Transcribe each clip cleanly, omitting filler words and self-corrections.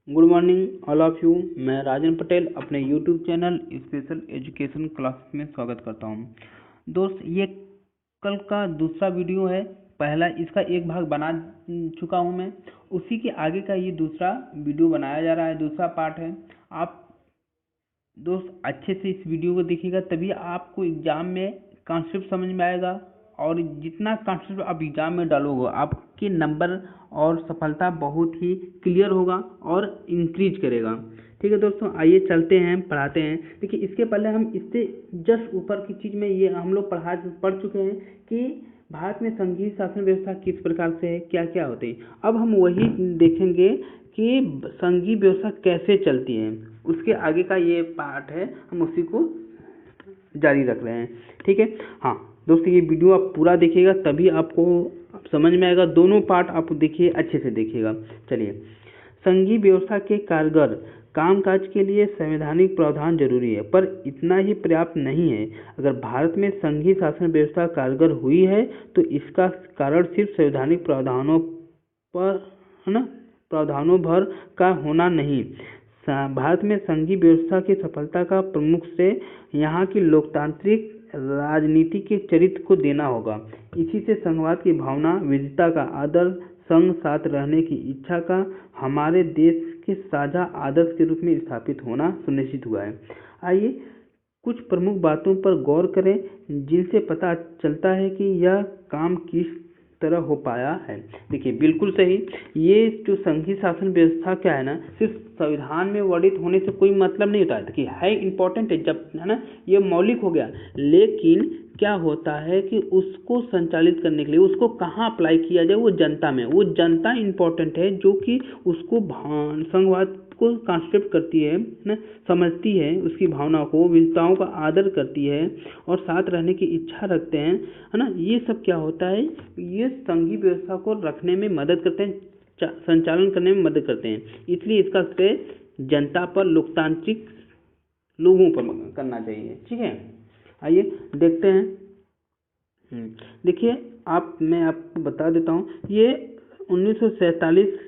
Good morning all of you. मैं राजन पटेल अपने YouTube channel special education class में स्वागत करता हूं। दोस्त, ये कल का दूसरा वीडियो है। पहला इसका एक भाग बना चुका हूं मैं, उसी के आगे का ये दूसरा वीडियो बनाया जा रहा है, दूसरा पार्ट है। आप दोस्त अच्छे से इस वीडियो को देखिएगा, तभी आपको एग्जाम में कॉन्सेप्ट समझ में आएगा, और जितना कॉन्सेप्ट आप एग्जाम में डालोगे आपके नंबर और सफलता बहुत ही क्लियर होगा और इंक्रीज करेगा। ठीक है दोस्तों, आइए चलते हैं, पढ़ाते हैं। देखिए, इसके पहले हम इससे जस्ट ऊपर की चीज़ में ये हम लोग पढ़ चुके हैं कि भारत में संघीय शासन व्यवस्था किस प्रकार से है, क्या क्या होते हैं। अब हम वही देखेंगे कि संघीय व्यवस्था कैसे चलती है। उसके आगे का ये पार्ट है, हम उसी को जारी रख रहे हैं। ठीक है, हाँ दोस्तों, ये वीडियो आप पूरा देखिएगा, तभी आपको समझ में आएगा। दोनों पार्ट आप देखिए, अच्छे से देखिएगा। चलिए, संघीय व्यवस्था के कारगर कामकाज के लिए संवैधानिक प्रावधान जरूरी है, पर इतना ही पर्याप्त नहीं है। अगर भारत में संघीय शासन व्यवस्था कारगर हुई है तो इसका कारण सिर्फ संवैधानिक प्रावधानों पर, है ना, प्रावधानों भर का होना नहीं। भारत में संघीय व्यवस्था की सफलता का प्रमुख श्रेय यहाँ की लोकतांत्रिक राजनीति के चरित्र को देना होगा। इसी से संघवाद की भावना, विविधता का आदर, संघ साथ रहने की इच्छा का हमारे देश के साझा आदर्श के रूप में स्थापित होना सुनिश्चित हुआ है। आइए कुछ प्रमुख बातों पर गौर करें, जिनसे पता चलता है कि यह काम किस तरह हो पाया है। देखिए, बिल्कुल सही। ये जो संघीय शासन व्यवस्था क्या है ना, सिर्फ संविधान में वर्णित होने से कोई मतलब नहीं होता है कि है इम्पोर्टेंट है, जब है ना, ये मौलिक हो गया, लेकिन क्या होता है कि उसको संचालित करने के लिए उसको कहाँ अप्लाई किया जाए, वो जनता में, वो जनता इम्पोर्टेंट है, जो कि उसको संघवाद को कॉन्सेप्ट करती है ना, समझती है, उसकी भावना को, विविधताओं का आदर करती है और साथ रहने की इच्छा रखते हैं, है ना। ये सब क्या होता है, ये संघीय व्यवस्था को रखने में मदद करते हैं, संचालन करने में मदद करते हैं। इसलिए इसका श्रेय जनता पर, लोकतांत्रिक लोगों पर करना चाहिए। ठीक है, आइए देखते हैं। देखिए, मैं आपको बता देता हूँ, ये 1947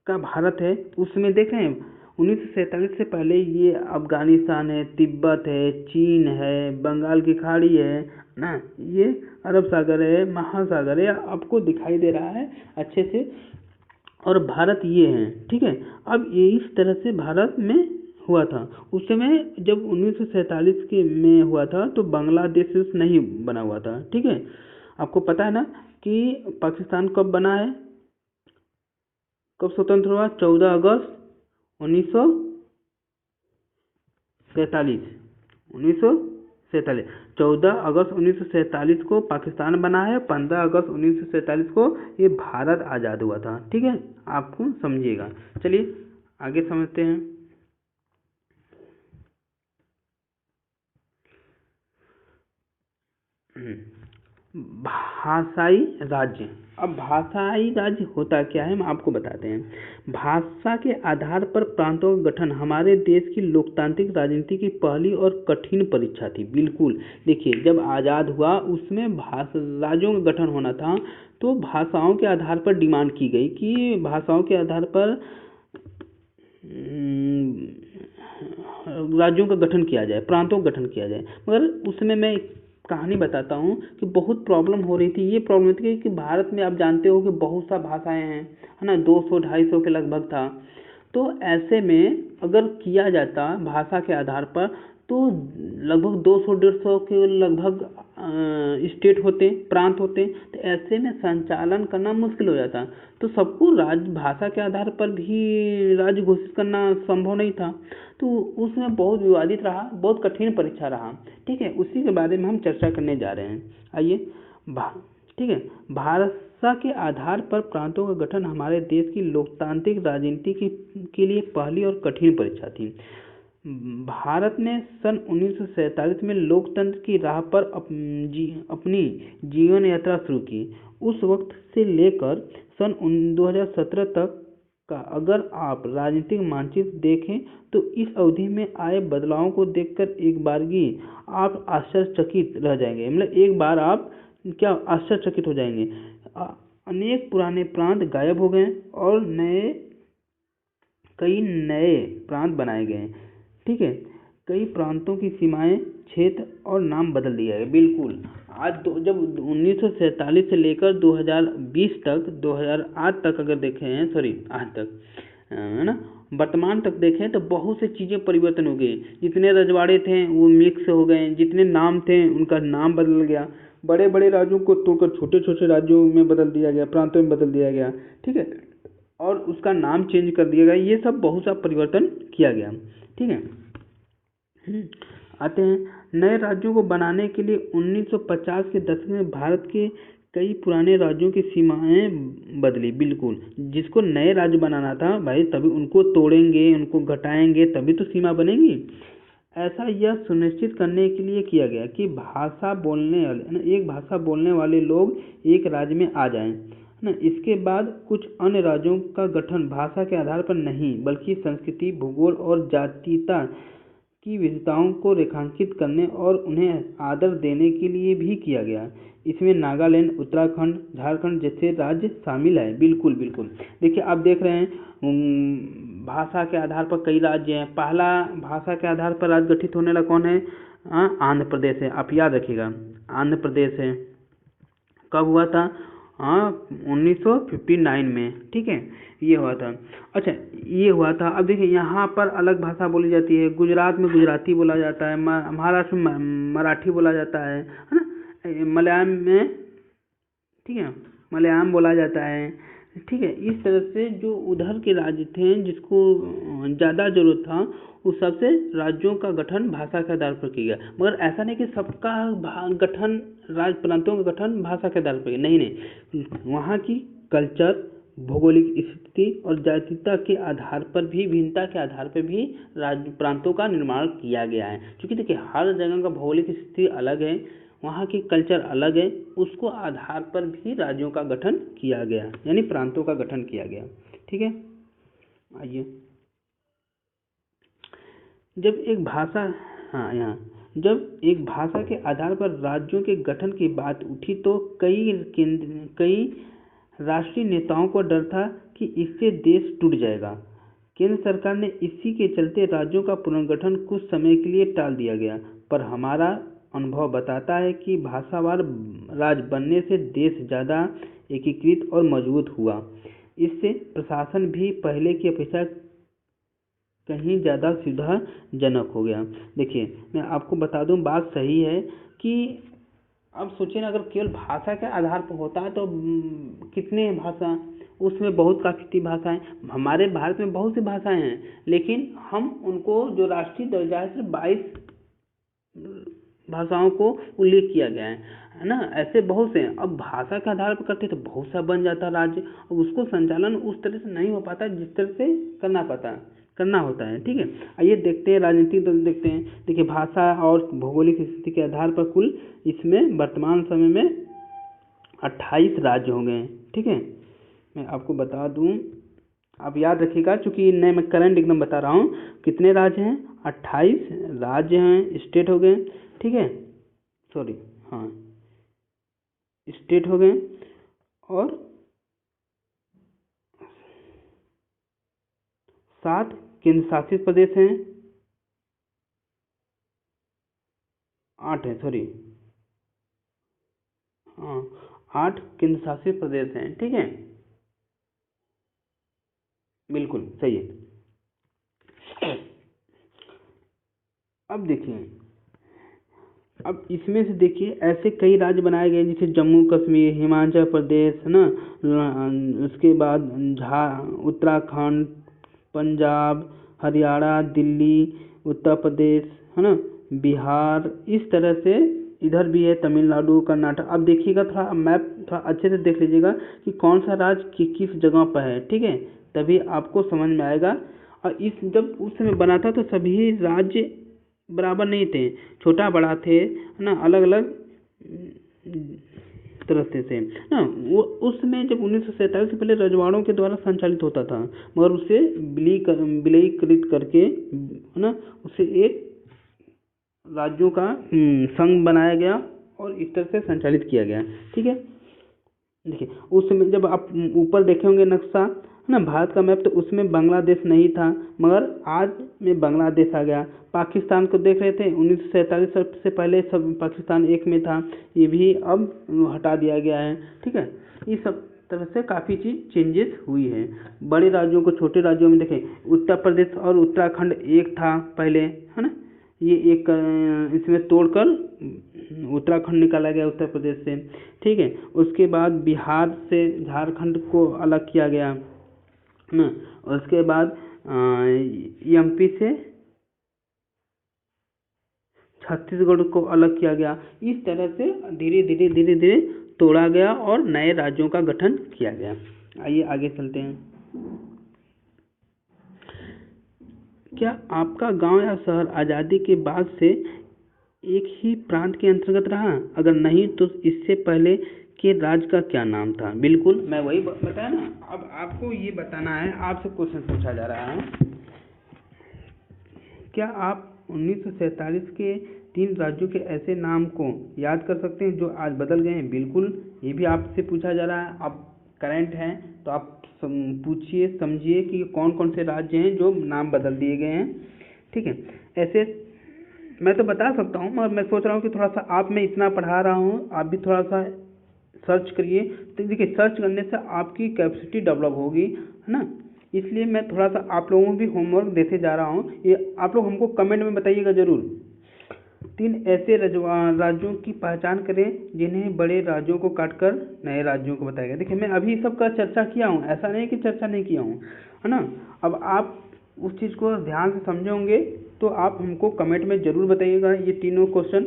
का भारत है। उसमें देखें, 1947 से पहले ये अफगानिस्तान है, तिब्बत है, चीन है, बंगाल की खाड़ी है ना, ये अरब सागर है, महासागर है, आपको दिखाई दे रहा है अच्छे से, और भारत ये है। ठीक है, अब ये इस तरह से भारत में हुआ था। उस समय जब 1947 के में हुआ था तो बांग्लादेश नहीं बना हुआ था। ठीक है, आपको पता है ना कि पाकिस्तान कब बना है, कब स्वतंत्र हुआ? 14 अगस्त 1947। 14 अगस्त 1947 को पाकिस्तान बना है, 15 अगस्त 1947 को ये भारत आज़ाद हुआ था। ठीक है, आपको समझिएगा। चलिए आगे समझते हैं। भाषाई राज्य। अब भाषाई राज्य होता क्या है, हम आपको बताते हैं। भाषा के आधार पर प्रांतों का गठन हमारे देश की लोकतांत्रिक राजनीति की पहली और कठिन परीक्षा थी। बिल्कुल, देखिए, जब आज़ाद हुआ उसमें राज्यों का गठन होना था, तो भाषाओं के आधार पर डिमांड की गई कि भाषाओं के आधार पर राज्यों का गठन किया जाए, प्रांतों का गठन किया जाए। मगर उसमें मैं कहानी बताता हूँ कि बहुत प्रॉब्लम हो रही थी। ये प्रॉब्लम थी कि भारत में आप जानते हो कि बहुत सा भाषाएं हैं, है ना, 200-250 के लगभग था। तो ऐसे में अगर किया जाता भाषा के आधार पर, तो लगभग 200-150 के लगभग स्टेट होते, प्रांत होते, तो ऐसे में संचालन करना मुश्किल हो जाता। तो सबको राज्य, भाषा के आधार पर भी राज्य घोषित करना संभव नहीं था। तो उसमें बहुत विवादित रहा, बहुत कठिन परीक्षा रहा। ठीक है, उसी के बारे में हम चर्चा करने जा रहे हैं। आइए, ठीक है, भाषा के आधार पर प्रांतों का गठन हमारे देश की लोकतांत्रिक राजनीति के लिए पहली और कठिन परीक्षा थी। भारत ने सन 1947 में लोकतंत्र की राह पर अपनी जीवन यात्रा शुरू की। उस वक्त से लेकर सन 2017 तक का अगर आप राजनीतिक मानचित्र देखें तो इस अवधि में आए बदलावों को देखकर एक बारगी आप आश्चर्यचकित रह जाएंगे। मतलब एक बार आप क्या आश्चर्यचकित हो जाएंगे। अनेक पुराने प्रांत गायब हो गए और नए कई नए प्रांत बनाए गए। ठीक है, कई प्रांतों की सीमाएं, क्षेत्र और नाम बदल दिया गया। बिल्कुल, जब 1947 से लेकर 2020 तक, 2008 तक अगर देखें, सॉरी आज तक, है ना, वर्तमान तक देखें तो बहुत सी चीज़ें परिवर्तन हो गई। जितने रजवाड़े थे वो मिक्स हो गए, जितने नाम थे उनका नाम बदल गया, बड़े बड़े राज्यों को तोड़कर छोटे छोटे राज्यों में बदल दिया गया, प्रांतों में बदल दिया गया। ठीक है, और उसका नाम चेंज कर दिया गया। ये सब बहुत सा परिवर्तन किया गया। ठीक है, आते हैं नए राज्यों को बनाने के लिए 1950 के दशक में भारत के कई पुराने राज्यों की सीमाएं बदली। बिल्कुल, जिसको नए राज्य बनाना था भाई, तभी उनको तोड़ेंगे, उनको घटाएंगे, तभी तो सीमा बनेगी। ऐसा यह सुनिश्चित करने के लिए किया गया कि भाषा बोलने वाले, एक भाषा बोलने वाले लोग एक राज्य में आ जाएं, ना। इसके बाद कुछ अन्य राज्यों का गठन भाषा के आधार पर नहीं, बल्कि संस्कृति, भूगोल और जातीयता की विविधताओं को रेखांकित करने और उन्हें आदर देने के लिए भी किया गया। इसमें नागालैंड, उत्तराखंड, झारखंड जैसे राज्य शामिल है। बिल्कुल बिल्कुल, देखिए आप देख रहे हैं, भाषा के आधार पर कई राज्य हैं। पहला भाषा के आधार पर राज्य गठित होने वाला कौन है? आंध्र प्रदेश है। आप याद रखिएगा, आंध्र प्रदेश है। कब हुआ था? 1959 में। ठीक है, ये हुआ था। अच्छा, ये हुआ था। अब देखिए यहाँ पर अलग भाषा बोली जाती है। गुजरात में गुजराती बोला जाता है, महाराष्ट्र में मराठी बोला जाता है ना। मलयालम में, ठीक है, मलयालम बोला जाता है। ठीक है, इस तरह से जो उधर के राज्य थे जिसको ज़्यादा जरूरत था, उस सबसे राज्यों का गठन भाषा के आधार पर किया गया। मगर ऐसा नहीं कि सबका गठन, राज्य प्रांतों का गठन भाषा के आधार पर किया, नहीं नहीं, वहाँ की कल्चर, भौगोलिक स्थिति और जातीयता के आधार पर भी, भिन्नता के आधार पर भी राज्य प्रांतों का निर्माण किया गया है। क्योंकि देखिए हर जगह का भौगोलिक स्थिति अलग है, वहाँ की कल्चर अलग है, उसको आधार पर भी राज्यों का गठन किया गया, यानी प्रांतों का गठन किया गया। ठीक है, आइए, जब एक भाषा, यहाँ जब एक भाषा के आधार पर राज्यों के गठन की बात उठी तो कई राष्ट्रीय नेताओं को डर था कि इससे देश टूट जाएगा। केंद्र सरकार ने इसी के चलते राज्यों का पुनर्गठन कुछ समय के लिए टाल दिया गया। पर हमारा अनुभव बताता है कि भाषावार राज्य बनने से देश ज़्यादा एकीकृत और मजबूत हुआ। इससे प्रशासन भी पहले की अपेक्षा कहीं ज़्यादा सुविधाजनक हो गया। देखिए मैं आपको बता दूं, बात सही है कि अब सोचिए ना, अगर केवल भाषा के आधार पर होता है तो कितने भाषा, उसमें बहुत काफ़ी भाषाएं, हमारे भारत में बहुत सी भाषाएं हैं, लेकिन हम उनको जो राष्ट्रीय दर्जा है सिर्फ 22 भाषाओं को उल्लेख किया गया है ना। ऐसे बहुत से हैं। अब भाषा के आधार पर करते तो बहुत सा बन जाता राज्य, और उसको संचालन उस तरह से नहीं हो पाता जिस तरह से करना होता है। ठीक है, आइए देखते हैं राजनीतिक दल, देखते हैं। देखिए भाषा और भौगोलिक स्थिति के आधार पर कुल इसमें वर्तमान समय में 28 राज्य हो गए। ठीक है, मैं आपको बता दूं, आप याद रखिएगा, चूंकि नए मैं करंट एकदम बता रहा हूँ। कितने राज्य हैं? 28 राज्य हैं, स्टेट हो गए। ठीक है, सॉरी, हाँ, स्टेट हो गए, और 7 केंद्र शासित प्रदेश हैं, 8 है, सॉरी, हाँ, 8 केंद्र शासित प्रदेश हैं। ठीक है, बिल्कुल सही है। अब देखिए, अब इसमें से देखिए ऐसे कई राज्य बनाए गए, जैसे जम्मू कश्मीर, हिमाचल प्रदेश, है ना, उसके बाद उत्तराखंड, पंजाब, हरियाणा, दिल्ली, उत्तर प्रदेश, है ना, बिहार, इस तरह से इधर भी है, तमिलनाडु, कर्नाटक। अब देखिएगा, थोड़ा मैप थोड़ा अच्छे से देख लीजिएगा कि कौन सा राज्य किस जगह पर है। ठीक है, तभी आपको समझ में आएगा। और इस जब उस समय बना था तो सभी राज्य बराबर नहीं थे, छोटा बड़ा थे, है ना, अलग अलग तरह से ना। वो उस समय जब 1947 से पहले रजवाड़ों के द्वारा संचालित होता था, मगर उसे विलयीकृत करके, है ना, उसे एक राज्यों का संघ बनाया गया और इस तरह से संचालित किया गया। ठीक है, देखिए उस समय जब आप ऊपर देखे होंगे नक्शा, ना, भारत का मैप तो उसमें बांग्लादेश नहीं था, मगर आज में बांग्लादेश आ गया। पाकिस्तान को देख रहे थे 1947 से पहले सब पाकिस्तान एक में था, ये भी अब हटा दिया गया है। ठीक है, ये सब तरह से काफ़ी चीज़ चेंजेस हुई है। बड़े राज्यों को छोटे राज्यों में देखें, उत्तर प्रदेश और उत्तराखंड एक था पहले, है ना, ये एक इसमें तोड़कर उत्तराखंड निकाला गया उत्तर प्रदेश से। ठीक है, उसके बाद बिहार से झारखंड को अलग किया गया ना, उसके बाद एमपी से छत्तीसगढ़ को अलग किया गया। इस तरह से धीरे धीरे धीरे धीरे तोड़ा गया और नए राज्यों का गठन किया गया। आइए आगे चलते हैं। क्या आपका गांव या शहर आज़ादी के बाद से एक ही प्रांत के अंतर्गत रहा? अगर नहीं तो इससे पहले के राज्य का क्या नाम था? बिल्कुल, मैं वही बताया ना। अब आपको ये बताना है, आपसे क्वेश्चन पूछा जा रहा है, क्या आप 1947 के 3 राज्यों के ऐसे नाम को याद कर सकते हैं जो आज बदल गए हैं? बिल्कुल, ये भी आपसे पूछा जा रहा है। आप करंट हैं तो आप पूछिए, समझिए कि कौन कौन से राज्य हैं जो नाम बदल दिए गए हैं। ठीक है, ऐसे मैं तो बता सकता हूँ, मगर मैं सोच रहा हूँ कि थोड़ा सा आप, मैं इतना पढ़ा रहा हूँ, आप भी थोड़ा सा सर्च करिए। तो देखिए, सर्च करने से आपकी कैपेसिटी डेवलप होगी, है ना, इसलिए मैं थोड़ा सा आप लोगों को भी होमवर्क देते जा रहा हूँ। ये आप लोग हमको कमेंट में बताइएगा ज़रूर। 3 ऐसे राज्यों की पहचान करें जिन्हें बड़े राज्यों को काटकर नए राज्यों को बताया गया। देखिए, मैं अभी सबका चर्चा किया हूँ, ऐसा नहीं कि चर्चा नहीं किया हूँ, है ना। अब आप उस चीज़ को ध्यान से समझोगे तो आप हमको कमेंट में ज़रूर बताइएगा। ये तीनों क्वेश्चन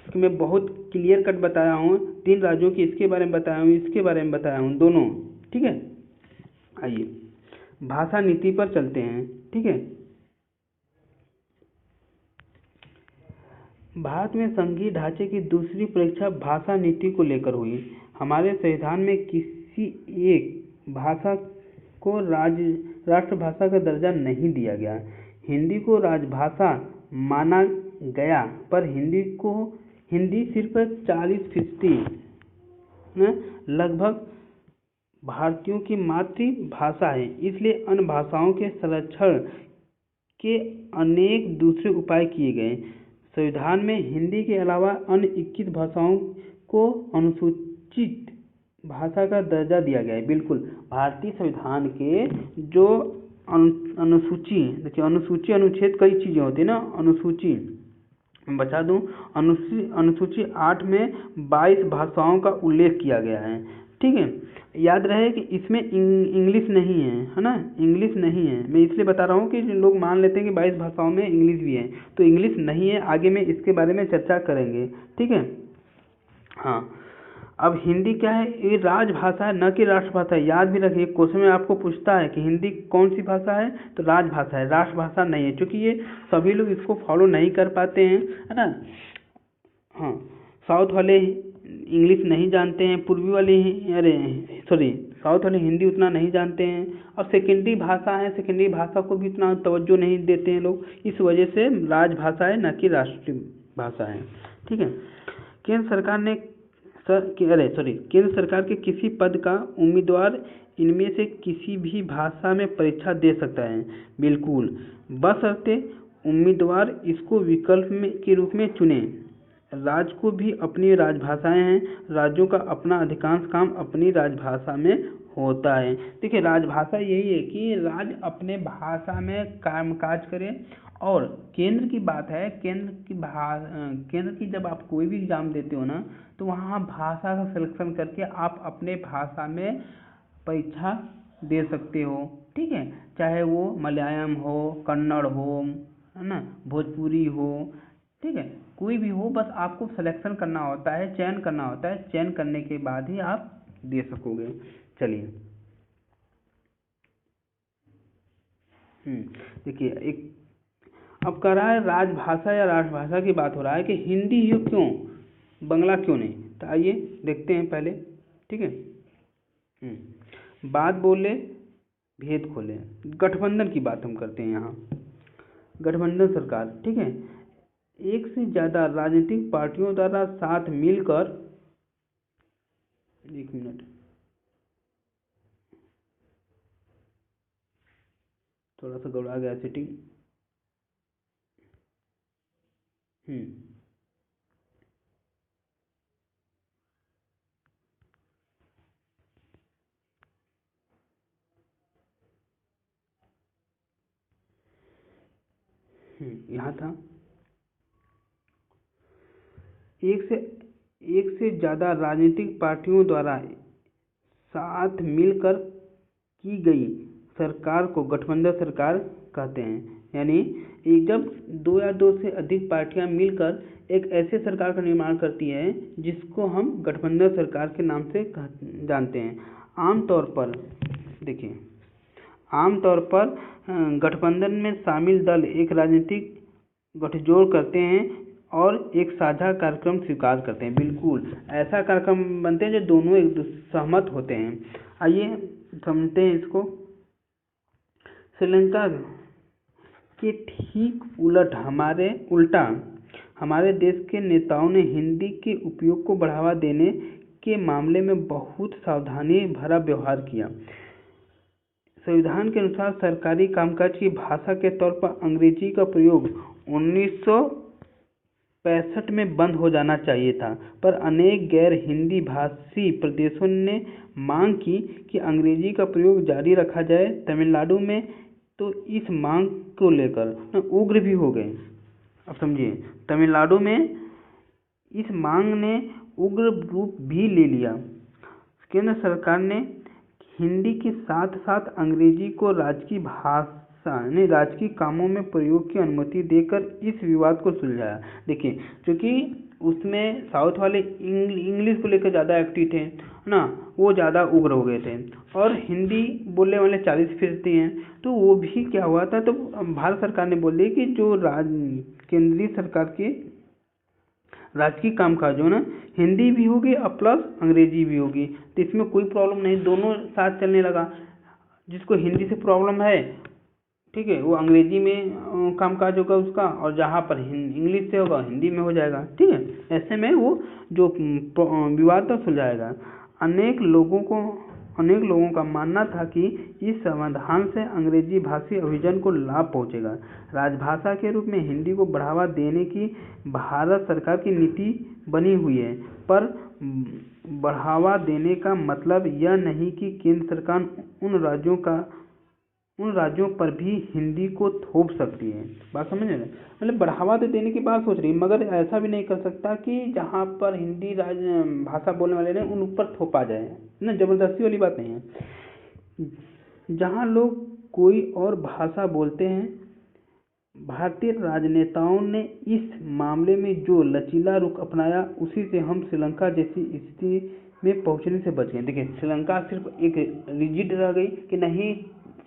कि मैं बहुत क्लियर कट बताया हूँ, 3 राज्यों की इसके बारे में बताया हूँ, इसके बारे में बताया हूँ, दोनों। ठीक है, आइए भाषा नीति पर चलते हैं। ठीक है, भारत में संघीय ढांचे की दूसरी परीक्षा भाषा नीति को लेकर हुई। हमारे संविधान में किसी एक भाषा को राष्ट्रभाषा का दर्जा नहीं दिया गया। हिंदी को राजभाषा माना गया, पर हिंदी सिर्फ 40% लगभग भारतीयों की मातृभाषा है। इसलिए अन्य भाषाओं के संरक्षण के अनेक दूसरे उपाय किए गए। संविधान में हिंदी के अलावा अन्य 21 भाषाओं को अनुसूचित भाषा का दर्जा दिया गया है। बिल्कुल, भारतीय संविधान के जो अनुसूची, देखिए अनुसूची अनुच्छेद कई चीज़ें होती है ना, अनुसूची मैं बता दूं, अनुसूची 8 में 22 भाषाओं का उल्लेख किया गया है। ठीक है, याद रहे कि इसमें इंग्लिश नहीं है ना, इंग्लिश नहीं है। मैं इसलिए बता रहा हूँ कि लोग मान लेते हैं कि 22 भाषाओं में इंग्लिश भी है, तो इंग्लिश नहीं है। आगे में इसके बारे में चर्चा करेंगे। ठीक है, हाँ। अब हिंदी क्या है? ये राजभाषा है, न कि राष्ट्रभाषा है। याद भी रखिए, क्वेश्चन में आपको पूछता है कि हिंदी कौन सी भाषा है, तो राजभाषा है, राष्ट्रभाषा नहीं है। क्योंकि ये सभी लोग इसको फॉलो नहीं कर पाते हैं, है ना। हाँ, साउथ वाले इंग्लिश नहीं जानते हैं, पूर्वी वाले अरे सॉरी, साउथ वाले हिंदी उतना नहीं जानते हैं, और सेकेंडरी भाषा है, सेकेंडरी भाषा को भी उतना तवज्जो नहीं देते हैं लोग। इस वजह से राजभाषा है, न कि राष्ट्रीय भाषा है। ठीक है, केंद्र सरकार ने केंद्र सरकार के किसी पद का उम्मीदवार इनमें से किसी भी भाषा में परीक्षा दे सकता है। बिल्कुल, बशर्ते उम्मीदवार इसको विकल्प के रूप में चुने। राज्य को भी अपनी राजभाषाएं हैं, राज्यों का अपना अधिकांश काम अपनी राजभाषा में होता है। देखिए, राजभाषा यही है कि राज्य अपने भाषा में कामकाज करे। और केंद्र की बात है, केंद्र की जब आप कोई भी एग्जाम देते हो ना, तो वहाँ भाषा का सिलेक्शन करके आप अपने भाषा में परीक्षा दे सकते हो। ठीक है, चाहे वो मलयालम हो, कन्नड़ हो, है ना, भोजपुरी हो, ठीक है, कोई भी हो, बस आपको सिलेक्शन करना होता है, चयन करना होता है। चयन करने के बाद ही आप दे सकोगे। चलिए, देखिए, एक अब कह रहा है राजभाषा या राष्ट्रभाषा की बात हो रहा है कि हिंदी ही क्यों, बंगला क्यों नहीं। तो आइए देखते हैं पहले। ठीक है, बात बोले भेद खोले, गठबंधन की बात हम करते हैं यहाँ। गठबंधन सरकार, ठीक है, एक से ज़्यादा राजनीतिक पार्टियों द्वारा साथ मिलकर, एक मिनट, थोड़ा सा गड़बड़ा गया सेटिंग। हम्म यहाँ था एक से ज़्यादा राजनीतिक पार्टियों द्वारा साथ मिलकर की गई सरकार को गठबंधन सरकार कहते हैं। यानी एक जब दो या दो से अधिक पार्टियां मिलकर एक ऐसे सरकार का निर्माण करती है जिसको हम गठबंधन सरकार के नाम से जानते हैं। आमतौर पर देखिए, आमतौर पर गठबंधन में शामिल दल एक राजनीतिक गठजोड़ करते हैं और एक साझा कार्यक्रम स्वीकार करते हैं। बिल्कुल ऐसा कार्यक्रम बनते हैं जो दोनों एक सहमत होते हैं। आइए समझते हैं इसको। श्रीलंका के ठीक उल्टा हमारे देश के नेताओं ने हिंदी के उपयोग को बढ़ावा देने के मामले में बहुत सावधानी भरा व्यवहार किया। संविधान के अनुसार सरकारी कामकाज की भाषा के तौर पर अंग्रेजी का प्रयोग 1965 में बंद हो जाना चाहिए था, पर अनेक गैर हिंदी भाषी प्रदेशों ने मांग की कि अंग्रेजी का प्रयोग जारी रखा जाए। तमिलनाडु में तो इस मांग को लेकर उग्र भी हो गए। अब समझिए, तमिलनाडु में इस मांग ने उग्र रूप भी ले लिया। केंद्र सरकार ने हिंदी के साथ साथ अंग्रेजी को राजकीय भाषा यानी राजकीय कामों में प्रयोग की अनुमति देकर इस विवाद को सुलझाया। देखिए, क्योंकि उसमें साउथ वाले इंग्लिश को लेकर ज़्यादा एक्टिव थे ना, वो ज़्यादा उग्र हो गए थे, और हिंदी बोलने वाले 40% हैं। तो वो भी क्या हुआ था, तो भारत सरकार ने बोल दिया कि जो केंद्रीय सरकार के राजकीय कामकाज हो ना, हिंदी भी होगी और प्लस अंग्रेजी भी होगी, तो इसमें कोई प्रॉब्लम नहीं, दोनों साथ चलने लगा। जिसको हिंदी से प्रॉब्लम है, ठीक है, वो अंग्रेजी में कामकाज होगा उसका, और जहाँ पर इंग्लिश से होगा हिंदी में हो जाएगा। ठीक है, ऐसे में वो जो विवाद था सुलझाएगा। अनेक लोगों का मानना था कि इस समाधान से अंग्रेजी भाषी अभिजन को लाभ पहुंचेगा। राजभाषा के रूप में हिंदी को बढ़ावा देने की भारत सरकार की नीति बनी हुई है, पर बढ़ावा देने का मतलब यह नहीं कि केंद्र सरकार उन राज्यों पर भी हिंदी को थोप सकती है। बात समझ रहे हैं? मतलब बढ़ावा तो देने की बात सोच रही है, मगर ऐसा भी नहीं कर सकता कि जहाँ पर हिंदी भाषा बोलने वाले ने उन ऊपर थोपा जाए ना, जबरदस्ती वाली बात नहीं है। जहाँ लोग कोई और भाषा बोलते हैं, भारतीय राजनेताओं ने इस मामले में जो लचीला रुख अपनाया, उसी से हम श्रीलंका जैसी स्थिति में पहुंचने से बच गए। देखिए, श्रीलंका सिर्फ एक रिजिड रह गई कि नहीं,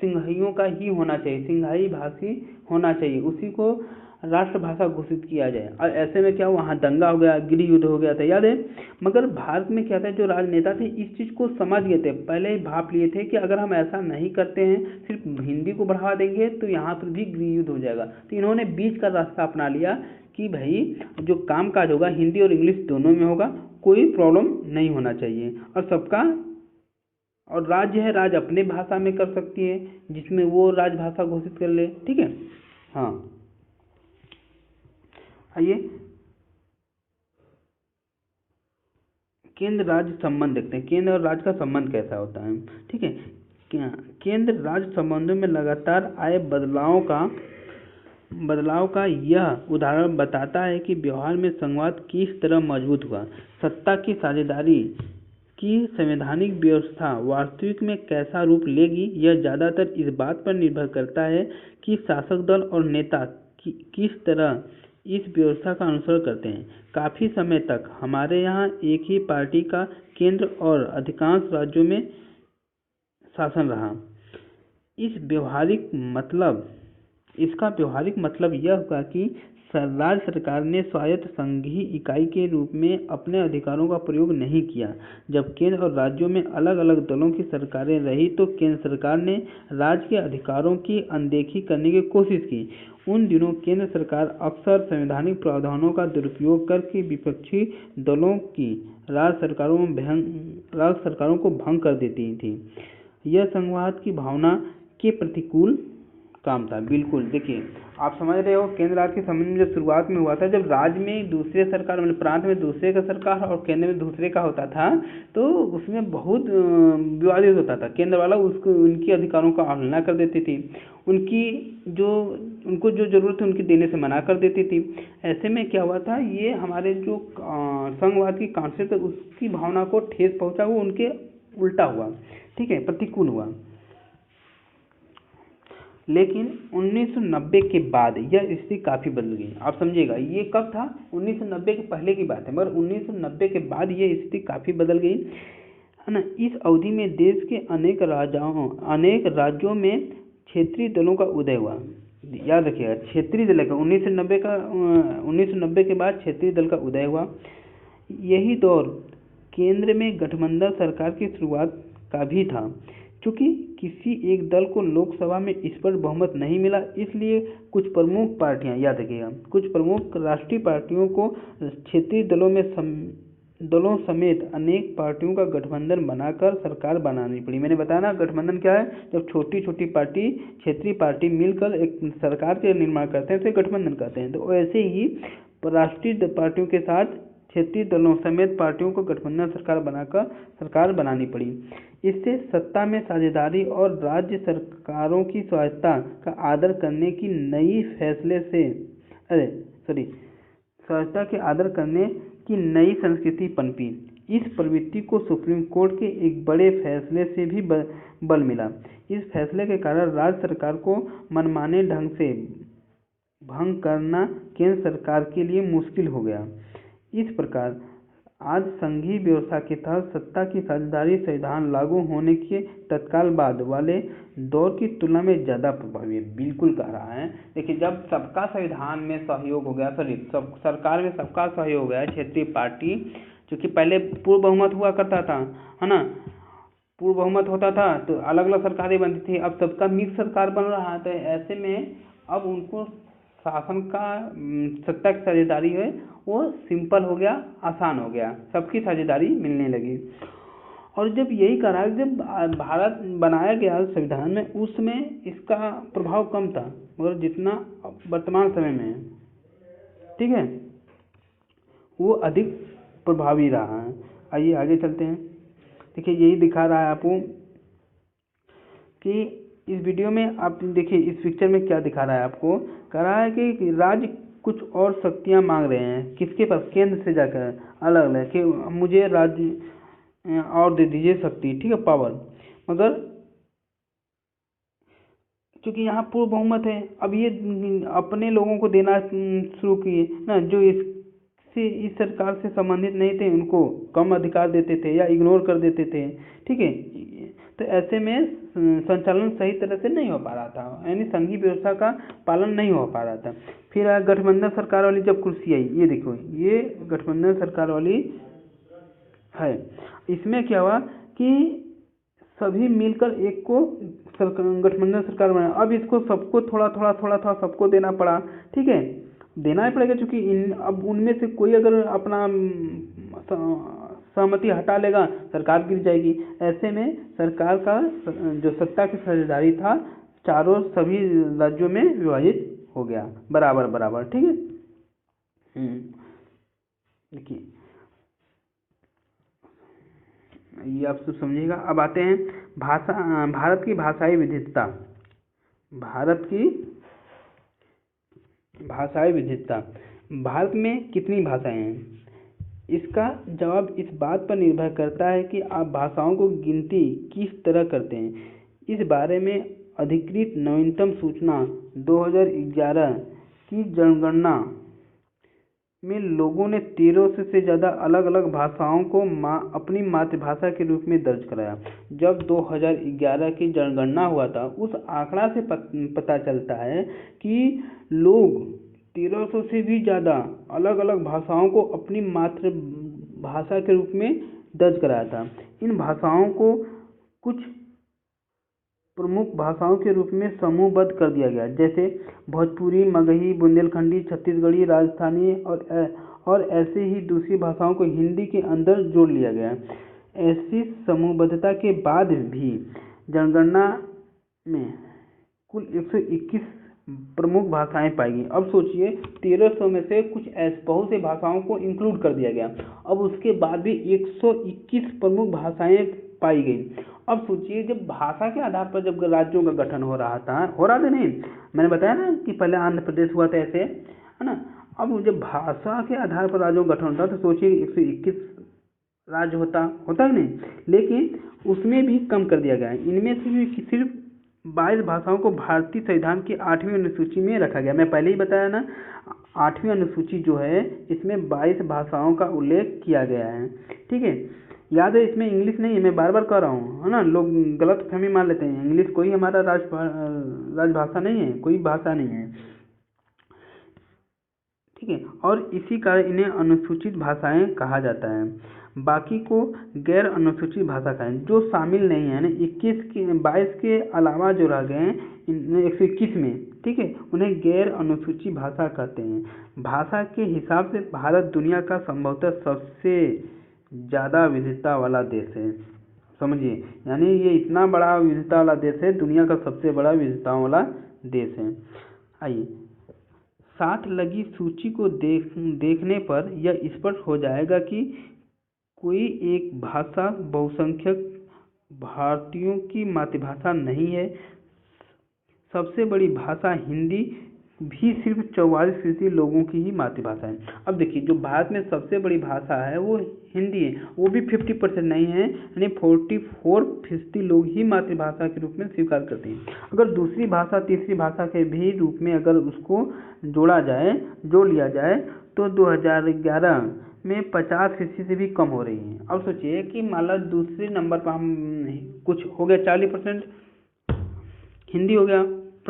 सिंहइयों का ही होना चाहिए, सिंहई भाषी होना चाहिए, उसी को राष्ट्रभाषा घोषित किया जाए। और ऐसे में क्या वहाँ दंगा हो गया, गृह युद्ध हो गया था, याद है। मगर भारत में क्या था, जो राजनेता थे इस चीज़ को समझ गए थे, पहले ही भाप लिए थे कि अगर हम ऐसा नहीं करते हैं, सिर्फ हिंदी को बढ़ावा देंगे, तो यहाँ पर भी गृह युद्ध हो जाएगा। तो इन्होंने बीच का रास्ता अपना लिया कि भाई जो काम काज होगा हिंदी और इंग्लिश दोनों में होगा, कोई प्रॉब्लम नहीं होना चाहिए, और सबका और राज्य है, राज्य अपने भाषा में कर सकती है जिसमें वो राजभाषा घोषित कर ले। ठीक है, हाँ। आइए केंद्र राज्य संबंध देखते हैं, केंद्र और राज्य का संबंध कैसा होता है। ठीक है, केंद्र राज्य संबंधों में लगातार आए बदलाव का यह उदाहरण बताता है कि व्यवहार में संवाद किस तरह मजबूत हुआ। सत्ता की साझेदारी की संवैधानिक व्यवस्था वास्तविक में कैसा रूप लेगी, यह ज़्यादातर इस बात पर निर्भर करता है कि शासक दल और नेता किस तरह इस व्यवस्था का अनुसरण करते हैं। काफ़ी समय तक हमारे यहाँ एक ही पार्टी का केंद्र और अधिकांश राज्यों में शासन रहा। इसका व्यवहारिक मतलब यह हुआ कि राज्य सरकार ने स्वायत्त संघीय इकाई के रूप में अपने अधिकारों का प्रयोग नहीं किया। जब केंद्र और राज्यों में अलग अलग दलों की सरकारें रही, तो केंद्र सरकार ने राज्य के अधिकारों की अनदेखी करने की कोशिश की। उन दिनों केंद्र सरकार अक्सर संवैधानिक प्रावधानों का दुरुपयोग करके विपक्षी दलों की राज्य सरकारों को भंग कर देती थी। यह संघवाद की भावना के प्रतिकूल काम था। बिल्कुल, देखिए आप समझ रहे हो, केंद्र राज्य के संबंध में जब शुरुआत में हुआ था, जब राज्य में दूसरे सरकार मतलब प्रांत में दूसरे का सरकार और केंद्र में दूसरे का होता था, तो उसमें बहुत विवादित होता था। केंद्र वाला उसको उनकी अधिकारों का अवहेलना कर देती थी, उनकी जो उनको जो जरूरत है उनकी देने से मना कर देती थी। ऐसे में क्या हुआ था, ये हमारे जो संघवाद की कॉन्सेप्ट है उसकी भावना को ठेस पहुंचा, वो उनके उल्टा हुआ, ठीक है, प्रतिकूल हुआ। लेकिन 1990 के बाद यह स्थिति काफ़ी बदल गई। आप समझिएगा, ये कब था, 1990 के पहले की बात है, मगर 1990 के बाद यह स्थिति काफ़ी बदल गई, है ना। इस अवधि में देश के अनेक राज्यों में क्षेत्रीय दलों का उदय हुआ। याद रखिएगा, क्षेत्रीय दल का 1990 के बाद क्षेत्रीय दल का उदय हुआ। यही दौर केंद्र में गठबंधन सरकार की शुरुआत का भी था। चूंकि किसी एक दल को लोकसभा में स्पष्ट बहुमत नहीं मिला, इसलिए कुछ प्रमुख पार्टियां, याद रखिएगा, कुछ प्रमुख राष्ट्रीय पार्टियों को क्षेत्रीय दलों समेत अनेक पार्टियों का गठबंधन बनाकर सरकार बनानी पड़ी। मैंने बताया ना, गठबंधन क्या है, जब छोटी छोटी पार्टी, क्षेत्रीय पार्टी मिलकर एक सरकार के निर्माण करते हैं, उसे गठबंधन कहते हैं। तो ऐसे ही राष्ट्रीय पार्टियों के साथ क्षेत्रीय दलों समेत पार्टियों को गठबंधन सरकार बनाकर सरकार बनानी पड़ी। इससे सत्ता में साझेदारी और राज्य सरकारों की स्वायत्तता का आदर करने की नई फैसले से स्वायत्तता के आदर करने की नई संस्कृति पनपी। इस प्रवृत्ति को सुप्रीम कोर्ट के एक बड़े फैसले से भी बल मिला। इस फैसले के कारण राज्य सरकार को मनमाने ढंग से भंग करना केंद्र सरकार के लिए मुश्किल हो गया। इस प्रकार आज संघीय व्यवस्था के तहत सत्ता की साझेदारी संविधान लागू होने के तत्काल बाद वाले दौर की तुलना में ज़्यादा प्रभावी है। बिल्कुल कह रहा है, देखिए जब सबका संविधान में सहयोग हो गया, सरकार में सबका सहयोग हो गया, क्षेत्रीय पार्टी, क्योंकि पहले पूर्व बहुमत हुआ करता था, है ना, पूर्व बहुमत होता था तो अलग अलग सरकारें बनती थी, अब सबका मिक्स सरकार बन रहा है। तो ऐसे में अब उनको शासन का सत्ता की साझेदारी है वो सिंपल हो गया, आसान हो गया, सबकी साझेदारी मिलने लगी। और जब यही करा, जब भारत बनाया गया संविधान में, उसमें इसका प्रभाव कम था, मगर जितना वर्तमान समय में है, ठीक है, वो अधिक प्रभावी रहा है। आइए आगे चलते हैं। देखिए यही दिखा रहा है आपको कि इस वीडियो में आप देखिए, इस पिक्चर में क्या दिखा रहा है आपको, कह रहा है कि राज्य कुछ और शक्तियां मांग रहे हैं, किसके पास, केंद्र से जाकर अलग अलग, कि मुझे राज्य और दे दीजिए शक्ति, ठीक है, पावर। मगर क्योंकि यहाँ पूर्व बहुमत है, अब ये अपने लोगों को देना शुरू किए ना, जो इस सरकार से संबंधित नहीं थे उनको कम अधिकार देते थे या इग्नोर कर देते थे, ठीक है। तो ऐसे में संचालन सही तरह से नहीं हो पा रहा था, यानी संघीय व्यवस्था का पालन नहीं हो पा रहा था। फिर गठबंधन सरकार वाली जब कुर्सी आई, ये देखो, ये गठबंधन सरकार वाली है, इसमें क्या हुआ कि सभी मिलकर एक को गठबंधन सरकार बनाया। अब इसको सबको थोड़ा थोड़ा सबको देना पड़ा, ठीक है, देना ही पड़ेगा, क्योंकि अब उनमें से कोई अगर अपना सहमति हटा लेगा, सरकार गिर जाएगी। ऐसे में सरकार का जो सत्ता की साझेदारी था चारों सभी राज्यों में विभाजित हो गया, बराबर बराबर, ठीक है। देखिए ये आप सब समझिएगा। अब आते हैं भारत की भाषाई विविधता। भारत की भाषाई विविधता, भारत में कितनी भाषाएं हैं? इसका जवाब इस बात पर निर्भर करता है कि आप भाषाओं को गिनती किस तरह करते हैं। इस बारे में अधिकृत नवीनतम सूचना 2011 की जनगणना में लोगों ने 1300 से ज़्यादा अलग अलग भाषाओं को अपनी मातृभाषा के रूप में दर्ज कराया। जब 2011 की जनगणना हुआ था, उस आंकड़ा से पता चलता है कि लोग 1300 से भी ज़्यादा अलग अलग भाषाओं को अपनी मातृभाषा के रूप में दर्ज कराया था। इन भाषाओं को कुछ प्रमुख भाषाओं के रूप में समूहबद्ध कर दिया गया, जैसे भोजपुरी, मगही, बुंदेलखंडी, छत्तीसगढ़ी, राजस्थानी और ऐसे ही दूसरी भाषाओं को हिंदी के अंदर जोड़ लिया गया। ऐसी समूहबद्धता के बाद भी जनगणना में कुल 121 प्रमुख भाषाएं पाई गई। अब सोचिए 1300 में से कुछ बहुत से भाषाओं को इंक्लूड कर दिया गया, अब उसके बाद भी 121 प्रमुख भाषाएं पाई गई। अब सोचिए जब भाषा के आधार पर जब राज्यों का गठन हो रहा था नहीं, मैंने बताया ना कि पहले आंध्र प्रदेश हुआ था ऐसे, है ना। अब जब भाषा के आधार पर राज्यों का गठन होता तो सोचिए 121 राज्य होता ही नहीं, लेकिन उसमें भी कम कर दिया गया है। इनमें से भी सिर्फ 22 भाषाओं को भारतीय संविधान की 8वीं अनुसूची में रखा गया। मैं पहले ही बताया ना, 8वीं अनुसूची जो है इसमें 22 भाषाओं का उल्लेख किया गया है, ठीक है। याद है इसमें इंग्लिश नहीं है, मैं बार बार कह रहा हूँ, है ना। लोग गलत फहमी मान लेते हैं, इंग्लिश कोई हमारा राजभाषा नहीं है, कोई भाषा नहीं है, ठीक है। और इसी कारण इन्हें अनुसूचित भाषाएं कहा जाता है। बाकी को गैर अनुसूचित भाषा कहें, जो शामिल नहीं है ना, 22 के अलावा जो रह गए 121 में, ठीक है, उन्हें गैर अनुसूचित भाषा कहते हैं। भाषा के हिसाब से भारत दुनिया का संभवतः सबसे ज़्यादा विविधता वाला देश है, समझिए, यानी ये इतना बड़ा विविधता वाला देश है, दुनिया का सबसे बड़ा विविधता वाला देश है। आइए, साथ लगी सूची को देखने पर यह स्पष्ट हो जाएगा कि कोई एक भाषा बहुसंख्यक भारतीयों की मातृभाषा नहीं है। सबसे बड़ी भाषा हिंदी भी सिर्फ 44% लोगों की ही मातृभाषा है। अब देखिए जो भारत में सबसे बड़ी भाषा है वो हिंदी है, वो भी 50% नहीं है, यानी 44% लोग ही मातृभाषा के रूप में स्वीकार करते हैं। अगर दूसरी भाषा तीसरी भाषा के भी रूप में अगर उसको जोड़ लिया जाए तो 2011 में 50% से भी कम हो रही है। अब सोचिए कि मान लो दूसरे नंबर पर हम कुछ हो गया 40% हिंदी हो गया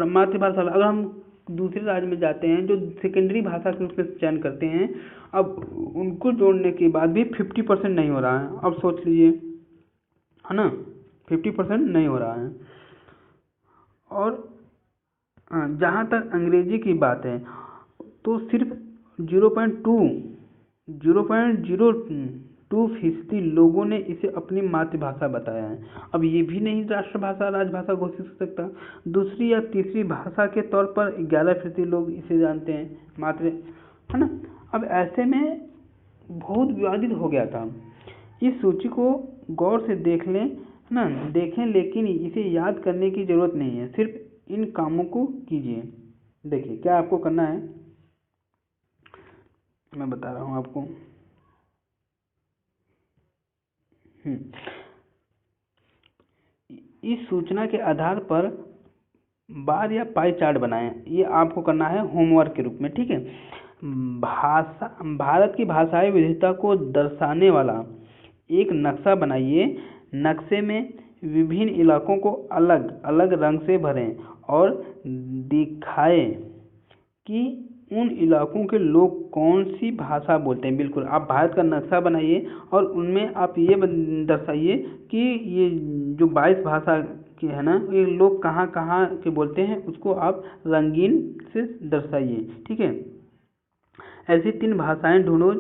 मातृभाषा। अगर हम दूसरे राज्य में जाते हैं जो सेकेंडरी भाषा के रूप में चयन करते हैं, अब उनको जोड़ने के बाद भी 50% नहीं हो रहा है। अब सोच लीजिए, है ना, 50% नहीं हो रहा है। और जहाँ तक अंग्रेजी की बात है तो सिर्फ 0.02% लोगों ने इसे अपनी मातृभाषा बताया है। अब ये भी नहीं राष्ट्रभाषा राजभाषा घोषित हो सकता, दूसरी या तीसरी भाषा के तौर पर 11% लोग इसे जानते हैं है ना। अब ऐसे में बहुत विवादित हो गया था। इस सूची को गौर से देख लें, है ना, देखें, लेकिन इसे याद करने की जरूरत नहीं है, सिर्फ इन कामों को कीजिए। देखिए क्या आपको करना है, मैं बता रहा हूँ आपको। इस सूचना के आधार पर बार या पाई चार्ट बनाएं, ये आपको करना है होमवर्क के रूप में, ठीक है। भारत की भाषाई विविधता को दर्शाने वाला एक नक्शा बनाइए। नक्शे में विभिन्न इलाकों को अलग अलग रंग से भरें और दिखाएं कि उन इलाकों के लोग कौन सी भाषा बोलते हैं। बिल्कुल, आप भारत का नक्शा बनाइए और उनमें आप ये दर्शाइए कि ये जो 22 भाषा के है ना, ये लोग कहाँ कहाँ के बोलते हैं, उसको आप रंगीन से दर्शाइए, ठीक है। ऐसी 3 भाषाएं ढूंढो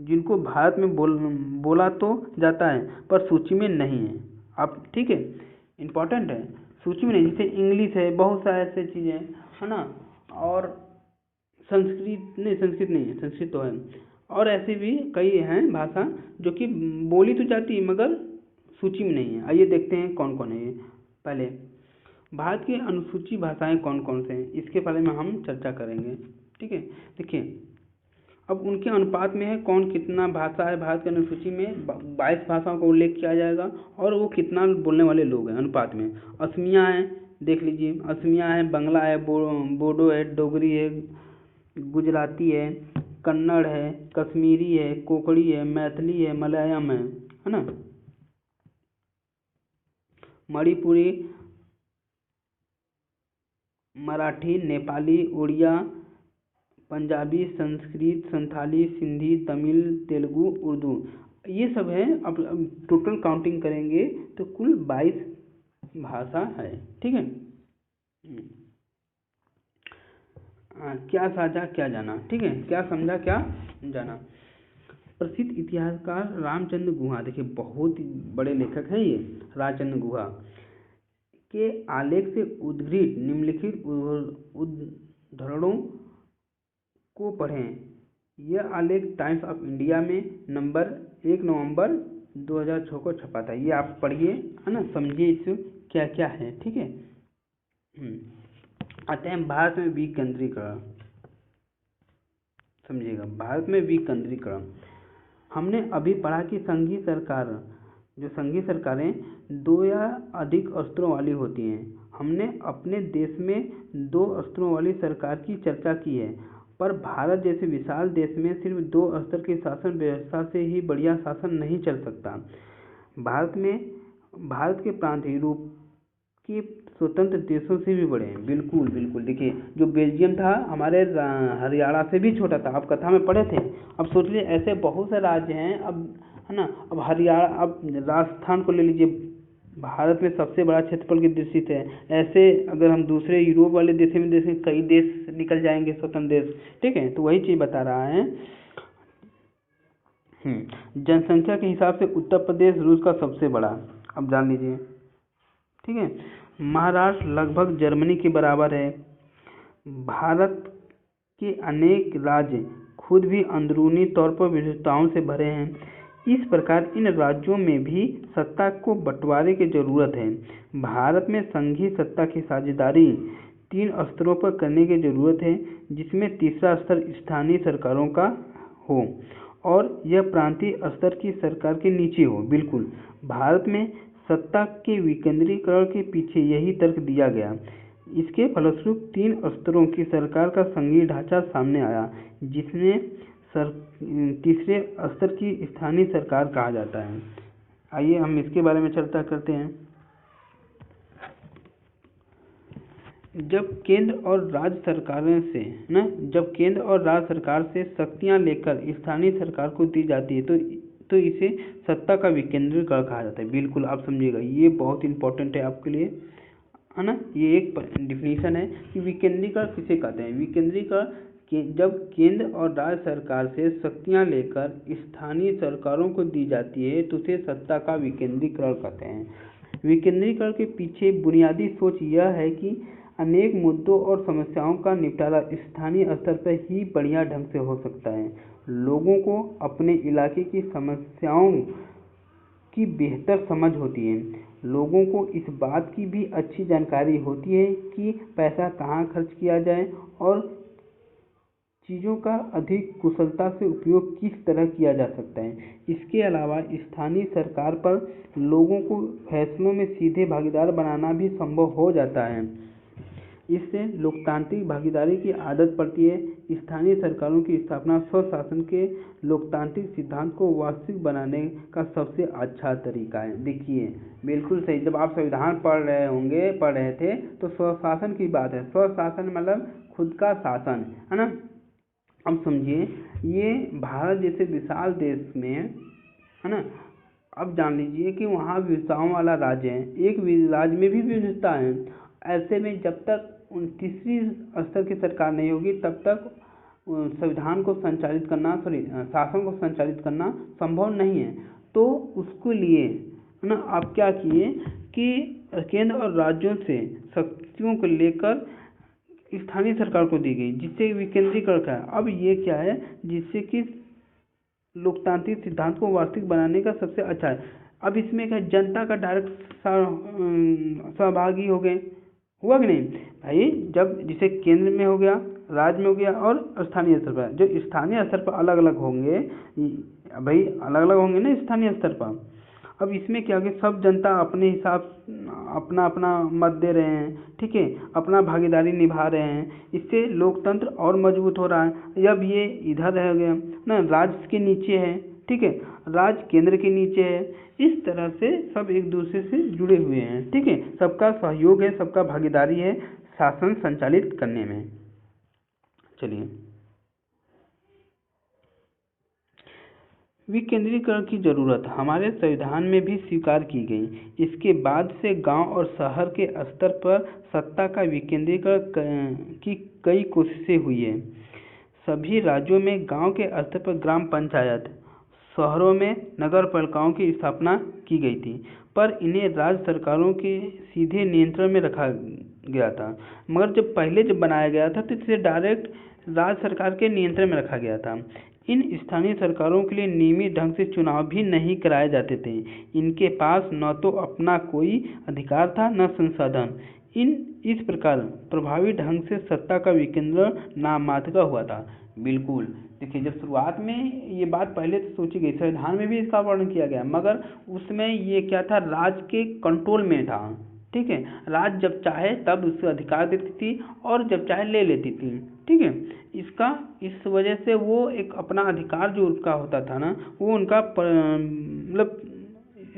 जिनको भारत में बोला तो जाता है पर सूची में नहीं है। आप, ठीक है, इम्पोर्टेंट है, सूची में नहीं, जैसे इंग्लिश है, बहुत सारे ऐसे चीज़ें है ना, और संस्कृत नहीं है, संस्कृत तो है, और ऐसे भी कई हैं भाषा जो कि बोली तो जाती है मगर सूची में नहीं है। आइए देखते हैं कौन कौन है। पहले भारत की अनुसूची भाषाएं कौन कौन से हैं, इसके बारे में हम चर्चा करेंगे, ठीक है। देखिए अब उनके अनुपात में है कौन कितना भाषा है। भारत की अनुसूची में 22 भाषाओं का उल्लेख किया जाएगा और वो कितना बोलने वाले लोग हैं अनुपात में। असमिया है, देख लीजिए, असमिया है, बंगला है, बोडो है, डोगरी है, गुजराती है, कन्नड़ है, कश्मीरी है, कोंकणी है, मैथिली है, मलयालम है ना, मणिपुरी, मराठी, नेपाली, उड़िया, पंजाबी, संस्कृत, संथाली, सिंधी, तमिल, तेलुगु, उर्दू, ये सब है। अब टोटल काउंटिंग करेंगे तो कुल 22 भाषा है, ठीक है। क्या साझा क्या जाना, ठीक है, क्या समझा क्या जाना। प्रसिद्ध इतिहासकार रामचंद्र गुहा, देखिए बहुत बड़े लेखक हैं ये रामचंद्र गुहा, के आलेख से उद्धृत निम्नलिखित उद्धरणों को पढ़ें। यह आलेख टाइम्स ऑफ इंडिया में नंबर 1 नवंबर 2006 को छपा था। ये आप पढ़िए, है ना, समझिए इससे क्या क्या है, ठीक है। आते हैं भारत में विकेंद्रीकरण। समझिएगा, भारत में विकेंद्रीकरण हमने अभी पढ़ा कि संघीय सरकारें 2 या अधिक स्तरों वाली होती हैं। हमने अपने देश में 2 स्तरों वाली सरकार की चर्चा की है, पर भारत जैसे विशाल देश में सिर्फ 2 स्तर की शासन व्यवस्था से ही बढ़िया शासन नहीं चल सकता। भारत के प्रांत यूरोप के स्वतंत्र देशों से भी बड़े हैं। बिल्कुल बिल्कुल, देखिए जो बेल्जियम था हमारे हरियाणा से भी छोटा था, आप कथा में पढ़े थे। अब सोच लीजिए ऐसे बहुत से राज्य हैं, अब है ना, अब हरियाणा, अब राजस्थान को ले लीजिए, भारत में सबसे बड़ा क्षेत्रफल की दृष्टि से। ऐसे अगर हम दूसरे यूरोप वाले देशों में देखें, कई देश निकल जाएंगे स्वतंत्र देश, ठीक है। तो वही चीज़ बता रहा है। जनसंख्या के हिसाब से उत्तर प्रदेश रूस का सबसे बड़ा, अब जान लीजिए, ठीक है। महाराष्ट्र लगभग जर्मनी के बराबर है। भारत के अनेक राज्य खुद भी अंदरूनी तौर पर विविधताओं से भरे हैं। इस प्रकार इन राज्यों में भी सत्ता को बंटवारे की जरूरत है। भारत में संघीय सत्ता की साझेदारी 3 स्तरों पर करने की जरूरत है, जिसमें तीसरा स्तर स्थानीय सरकारों का हो और यह प्रांतीय स्तर की सरकार के नीचे हो। बिल्कुल, भारत में सत्ता के विकेंद्रीकरण के पीछे यही तर्क दिया गया। इसके फलस्वरूप 3 स्तरों की सरकार का संघीय ढांचा सामने आया, जिसमें तीसरे स्तर की स्थानीय सरकार कहा जाता है। आइए हम इसके बारे में चर्चा करते हैं। जब केंद्र और राज्य सरकार से शक्तियां लेकर स्थानीय सरकार को दी जाती है तो इसे सत्ता का विकेंद्रीकरण कहा जाता है। बिल्कुल, आप समझिएगा, ये बहुत इंपॉर्टेंट है आपके लिए, है ना। ये एक डिफिनीशन है कि विकेंद्रीकरण किसे कहते हैं। विकेंद्रीकरण जब केंद्र और राज्य सरकार से शक्तियां लेकर स्थानीय सरकारों को दी जाती है तो उसे सत्ता का विकेंद्रीकरण कहते हैं। विकेंद्रीकरण के पीछे बुनियादी सोच यह है कि अनेक मुद्दों और समस्याओं का निपटारा स्थानीय स्तर पर ही बढ़िया ढंग से हो सकता है। लोगों को अपने इलाके की समस्याओं की बेहतर समझ होती है। लोगों को इस बात की भी अच्छी जानकारी होती है कि पैसा कहाँ खर्च किया जाए और चीज़ों का अधिक कुशलता से उपयोग किस तरह किया जा सकता है। इसके अलावा स्थानीय सरकार पर लोगों को फैसलों में सीधे भागीदार बनाना भी संभव हो जाता है। इससे लोकतांत्रिक भागीदारी की आदत पड़ती है। स्थानीय सरकारों की स्थापना स्वशासन के लोकतांत्रिक सिद्धांत को वास्तविक बनाने का सबसे अच्छा तरीका है। देखिए, बिल्कुल सही, जब आप संविधान पढ़ रहे थे तो स्वशासन की बात है। स्वशासन मतलब खुद का शासन, है ना। अब समझिए, ये भारत जैसे विशाल देश में, है ना, अब जान लीजिए कि वहाँ विविधताओं वाला राज्य है, एक राज्य में भी विविधता है। ऐसे में जब तक तीसरी स्तर की सरकार नहीं होगी तब तक संविधान को संचालित करना शासन को संचालित करना संभव नहीं है। तो उसके लिए, है ना, आप क्या किए कि केंद्र और राज्यों से शक्तियों को लेकर स्थानीय सरकार को दी गई, जिससे विकेंद्रीकरण का। अब ये क्या है, जिससे कि लोकतांत्रिक सिद्धांत को वास्तविक बनाने का सबसे अच्छा है। अब इसमें क्या, जनता का डायरेक्ट सहभागी हो गए, हुआ कि नहीं भाई। जब जिसे केंद्र में हो गया, राज्य में हो गया और स्थानीय स्तर पर, जो स्थानीय स्तर पर अलग अलग होंगे भाई, अलग अलग होंगे ना स्थानीय स्तर पर। अब इसमें क्या हो गया, सब जनता अपने हिसाब अपना अपना मत दे रहे हैं, ठीक है, अपना भागीदारी निभा रहे हैं। इससे लोकतंत्र और मजबूत हो रहा है। जब ये इधर रह गया ना, राज्य के नीचे है, ठीक है, राज्य केंद्र के नीचे है, इस तरह से सब एक दूसरे से जुड़े हुए हैं, ठीक है। सबका सहयोग है, सबका भागीदारी है शासन संचालित करने में। चलिए, विकेंद्रीकरण की जरूरत हमारे संविधान में भी स्वीकार की गई। इसके बाद से गांव और शहर के स्तर पर सत्ता का विकेंद्रीकरण की कई कोशिशें हुई है। सभी राज्यों में गांव के स्तर पर ग्राम पंचायत, शहरों में नगर पालिकाओं की स्थापना की गई थी, पर इन्हें राज्य सरकारों के सीधे नियंत्रण में रखा गया था। मगर जब बनाया गया था तो इसे डायरेक्ट राज्य सरकार के नियंत्रण में रखा गया था। इन स्थानीय सरकारों के लिए नियमित ढंग से चुनाव भी नहीं कराए जाते थे। इनके पास न तो अपना कोई अधिकार था न संसाधन। इस प्रकार प्रभावी ढंग से सत्ता का विकेंद्रीकरण नामात्र का हुआ था। बिल्कुल देखिए, जब शुरुआत में ये बात पहले से सोची गई, संविधान में भी इसका वर्णन किया गया, मगर उसमें ये क्या था, राज्य के कंट्रोल में था। ठीक है, राज्य जब चाहे तब उसे अधिकार देती थी और जब चाहे ले लेती थी। ठीक है, इस वजह से वो एक अपना अधिकार जो उनका होता था ना, वो उनका मतलब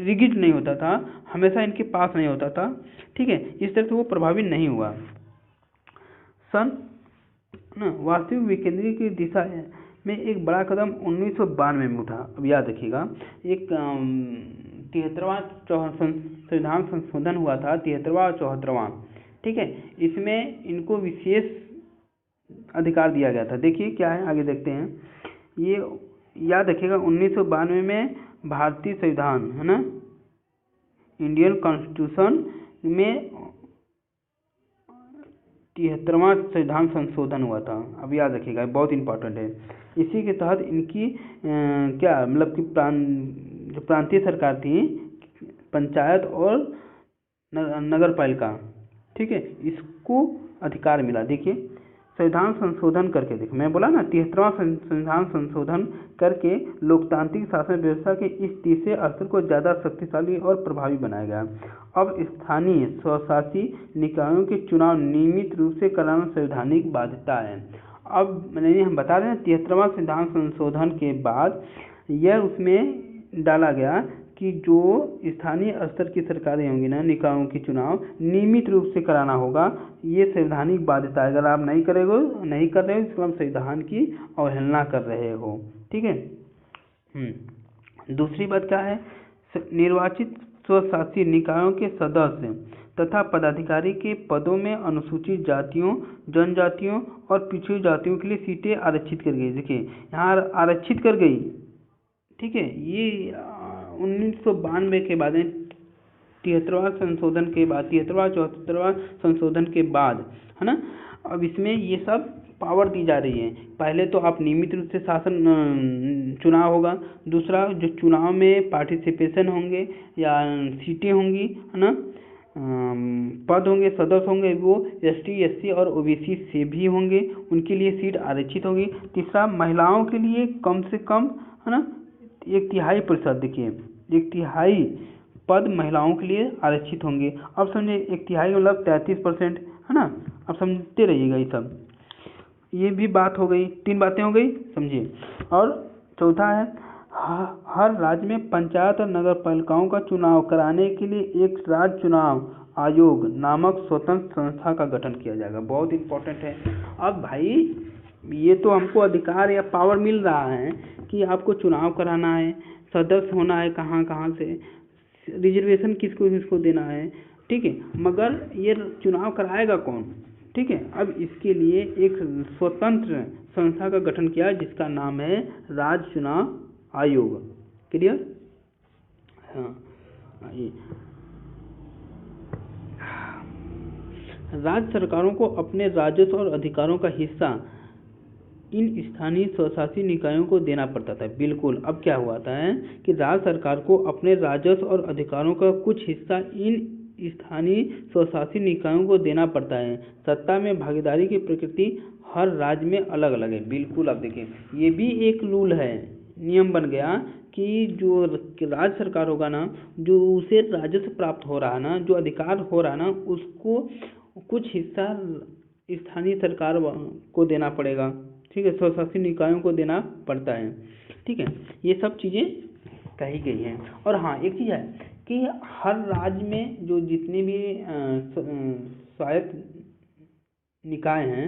रिगिड नहीं होता था, हमेशा इनके पास नहीं होता था। ठीक है, इस तरह से वो प्रभावी नहीं हुआ। वास्तविक विकेंद्रीकरण की दिशा में एक बड़ा कदम 1992 में उठा। अब याद रखिएगा, एक 73वां संविधान संशोधन हुआ था, 73वां और 74वां। ठीक है, इसमें इनको विशेष अधिकार दिया गया था। देखिए क्या है, आगे देखते हैं। ये याद रखिएगा, 1992 में भारतीय संविधान है ना, इंडियन कॉन्स्टिट्यूशन में 73वां संविधान संशोधन हुआ था। अब याद रखिएगा, बहुत इंपॉर्टेंट है। इसी के तहत इनकी क्या मतलब कि जो प्रांतीय सरकार थी, पंचायत और नगर पालिका, ठीक है, इसको अधिकार मिला। देखिए संविधान संशोधन करके, देखो मैं बोला ना, 73वां संविधान संशोधन करके लोकतांत्रिक शासन व्यवस्था के इस तीसरे स्तर को ज़्यादा शक्तिशाली और प्रभावी बनाया गया। अब स्थानीय स्वशासी निकायों के चुनाव नियमित रूप से कराना संवैधानिक बाध्यता है। अब मैंने हम बता रहे हैं, 73वां संविधान संशोधन के बाद यह उसमें डाला गया कि जो स्थानीय स्तर की सरकारें होंगी ना, निकायों की चुनाव नियमित रूप से कराना होगा। ये संवैधानिक बाध्यता है। अगर आप नहीं कर रहे हो इसको हम संविधान की अवहेलना कर रहे हो। ठीक है। दूसरी बात क्या है, निर्वाचित स्वशासी निकायों के सदस्य तथा पदाधिकारी के पदों में अनुसूचित जातियों, जनजातियों और पिछड़ी जातियों के लिए सीटें आरक्षित कर गई। देखिए यहाँ आरक्षित कर गई। ठीक है, ये 1992 के बाद, 73वां संशोधन के बाद, 73वां 74वां संशोधन के बाद, है ना, अब इसमें ये सब पावर दी जा रही है। पहले तो आप नियमित रूप से शासन चुनाव होगा। दूसरा, जो चुनाव में पार्टिसिपेशन होंगे या सीटें होंगी, है ना, पद होंगे, सदस्य होंगे, वो ST SC और OBC से भी होंगे, उनके लिए सीट आरक्षित होगी। तीसरा, महिलाओं के लिए कम से कम, है ना, 1/3%, देखिए 1/3 पद महिलाओं के लिए आरक्षित होंगे। अब समझे, 1/3 मतलब 33%, है ना। अब समझते रहिएगा ये सब। ये भी बात हो गई, 3 बातें हो गई, समझिए। और चौथा है, हर राज्य में पंचायत और नगर पालिकाओं का चुनाव कराने के लिए एक राज्य चुनाव आयोग नामक स्वतंत्र संस्था का गठन किया जाएगा। बहुत इंपॉर्टेंट है। अब भाई ये तो हमको अधिकार या पावर मिल रहा है कि आपको चुनाव कराना है, सदस्य होना है, कहाँ कहाँ से, रिजर्वेशन किसको किसको देना है। ठीक है, मगर ये चुनाव कराएगा कौन। ठीक है, अब इसके लिए एक स्वतंत्र संस्था का गठन किया जिसका नाम है राज्य चुनाव आयोग। क्लियर। हाँ, राज्य सरकारों को अपने राजस्व और अधिकारों का हिस्सा इन स्थानीय स्वशासी निकायों को देना पड़ता था। बिल्कुल। अब क्या हुआ था कि राज्य सरकार को अपने राजस्व और अधिकारों का कुछ हिस्सा इन स्थानीय स्वशासी निकायों को देना पड़ता है। सत्ता में भागीदारी की प्रकृति हर राज्य में अलग अलग है। बिल्कुल। अब देखिए, ये भी एक रूल है, नियम बन गया कि जो राज्य सरकार होगा ना, जो उसे राजस्व प्राप्त हो रहा है ना, जो अधिकार हो रहा है ना, उसको कुछ हिस्सा स्थानीय सरकार को देना पड़ेगा। ठीक है, स्वशासी निकायों को देना पड़ता है। ठीक है, ये सब चीज़ें कही गई हैं। और हाँ, एक चीज़ है कि हर राज्य में जो जितने भी स्वायत्त निकाय हैं,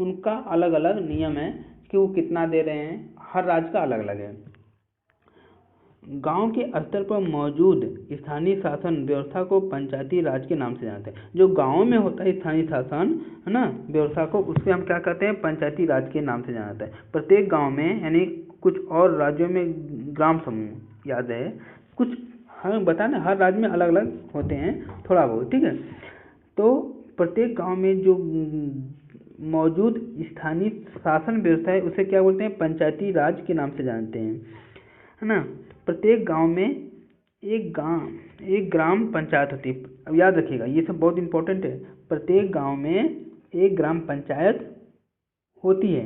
उनका अलग अलग नियम है कि वो कितना दे रहे हैं। हर राज्य का अलग अलग है। गांव के स्तर पर मौजूद स्थानीय शासन व्यवस्था को पंचायती राज के नाम से जानते हैं। जो गांव में होता है स्थानीय शासन, है ना, व्यवस्था को, उससे हम क्या कहते हैं, पंचायती राज के नाम से जाना जाता है। प्रत्येक गांव में, यानी कुछ और राज्यों में ग्राम समूह याद है कुछ, हमें बताना हर राज्य में अलग अलग होते हैं थोड़ा बहुत, ठीक है। तो प्रत्येक गांव में जो मौजूद स्थानीय शासन व्यवस्था है उसे क्या बोलते हैं, पंचायती राज के नाम से जानते हैं, है ना। प्रत्येक गांव में एक ग्राम पंचायत होती है। अब याद रखिएगा ये सब बहुत इंपॉर्टेंट है। प्रत्येक गांव में एक ग्राम पंचायत होती है।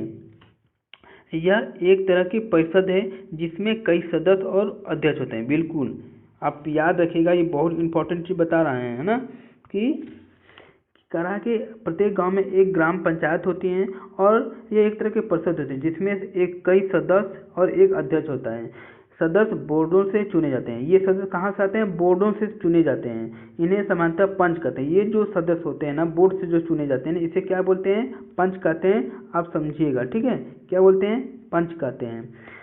यह एक तरह की परिषद है जिसमें कई सदस्य और अध्यक्ष होते हैं। बिल्कुल आप याद रखिएगा, ये बहुत इंपॉर्टेंट चीज बता रहे हैं, है ना, कि करा के प्रत्येक गांव में एक ग्राम पंचायत होती है और ये एक तरह की परिषद होती है जिसमें एक कई सदस्य और एक अध्यक्ष होता है। सदस्य बोर्डों से चुने जाते हैं। ये सदस्य कहाँ से आते हैं, बोर्डों से चुने जाते हैं। इन्हें सामान्यतः पंच कहते हैं। ये जो सदस्य होते हैं ना बोर्ड से जो चुने जाते हैं इसे क्या बोलते हैं, पंच कहते हैं। आप समझिएगा, ठीक है, क्या बोलते हैं, पंच कहते हैं।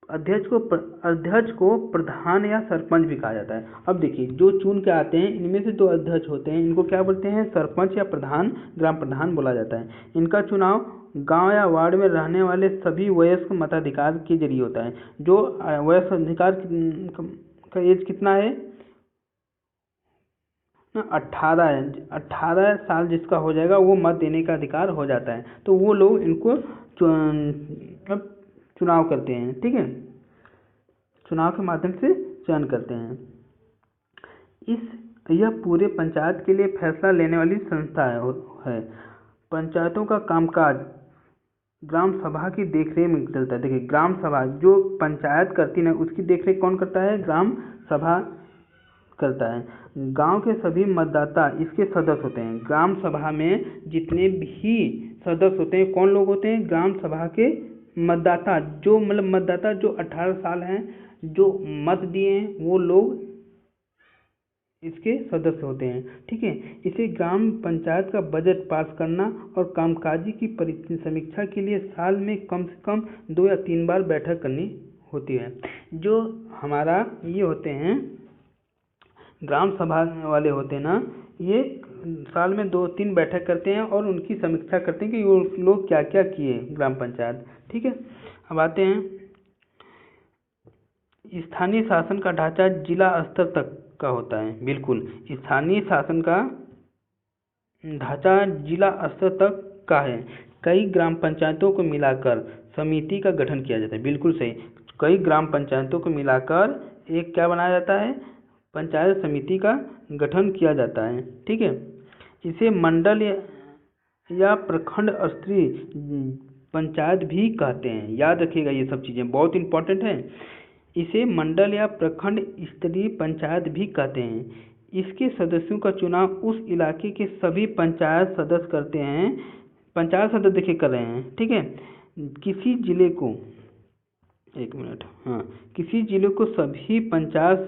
अध्यक्ष को प्रधान या सरपंच भी कहा जाता है। अब देखिए जो चुन के आते हैं इनमें से दो अध्यक्ष होते हैं, इनको क्या बोलते हैं, सरपंच या प्रधान, ग्राम प्रधान बोला जाता है। इनका चुनाव गांव या वार्ड में रहने वाले सभी वयस्क मताधिकार के जरिए होता है। जो वयस्क अधिकार का एज कितना है, 18 साल जिसका हो जाएगा वो मत देने का अधिकार हो जाता है। तो वो लोग इनको चुनाव करते हैं, ठीक है, चुनाव के माध्यम से चयन करते हैं। यह पूरे पंचायत के लिए फैसला लेने वाली संस्था है। पंचायतों का कामकाज ग्राम सभा की देखरेख में चलता है। देखिए ग्राम सभा जो पंचायत करती है उसकी देखरेख कौन करता है, ग्राम सभा करता है। गांव के सभी मतदाता इसके सदस्य होते हैं। ग्राम सभा में जितने भी सदस्य होते हैं कौन लोग होते हैं, ग्राम सभा के मतदाता, जो मतलब मतदाता जो 18 साल हैं, जो मत दिए हैं वो लोग इसके सदस्य होते हैं, ठीक है। इसे ग्राम पंचायत का बजट पास करना और कामकाजी की समीक्षा के लिए साल में कम से कम 2 या 3 बार बैठक करनी होती है। जो हमारा ये होते हैं ग्राम सभा वाले होते हैं ना, ये साल में 2-3 बैठक करते हैं और उनकी समीक्षा करते हैं कि वो लोग क्या क्या किए ग्राम पंचायत, ठीक है। अब आते हैं स्थानीय शासन का ढांचा जिला स्तर तक का होता है। बिल्कुल स्थानीय शासन का ढांचा जिला स्तर तक का है। कई ग्राम पंचायतों को मिलाकर समिति का गठन किया जाता है। बिल्कुल सही, कई ग्राम पंचायतों को मिलाकर एक क्या बनाया जाता है, पंचायत समिति का गठन किया जाता है, ठीक है। इसे मंडल या प्रखंड स्तरीय पंचायत भी कहते हैं। याद रखिएगा ये सब चीज़ें बहुत इंपॉर्टेंट हैं। इसे मंडल या प्रखंड स्तरीय पंचायत भी कहते हैं। इसके सदस्यों का चुनाव उस इलाके के सभी पंचायत सदस्य करते हैं। पंचायत सदस्य देखिए कर रहे हैं, ठीक है। किसी जिले को किसी जिले को सभी पंचायत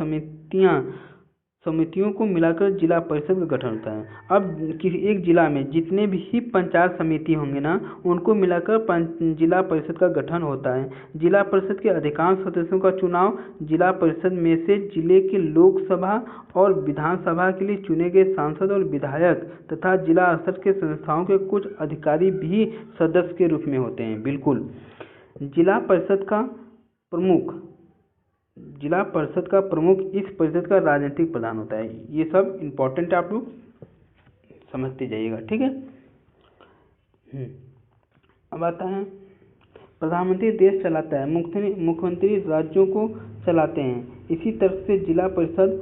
समितियों को मिलाकर जिला परिषद का गठन होता है। अब किसी एक जिला में जितने भी पंचायत समिति होंगे ना उनको मिलाकर जिला परिषद का गठन होता है। जिला परिषद के अधिकांश सदस्यों का चुनाव जिला परिषद में से जिले के लोकसभा और विधानसभा के लिए चुने गए सांसद और विधायक तथा जिला स्तर के संस्थाओं के कुछ अधिकारी भी सदस्य के रूप में होते हैं। बिल्कुल जिला परिषद का प्रमुख इस परिषद का राजनीतिक प्रधान होता है। ये सब इम्पोर्टेंट आप लोग समझते जाइएगा, ठीक है। अब आता है प्रधानमंत्री देश चलाता है, मुख्यमंत्री राज्यों को चलाते हैं। इसी तरह से जिला परिषद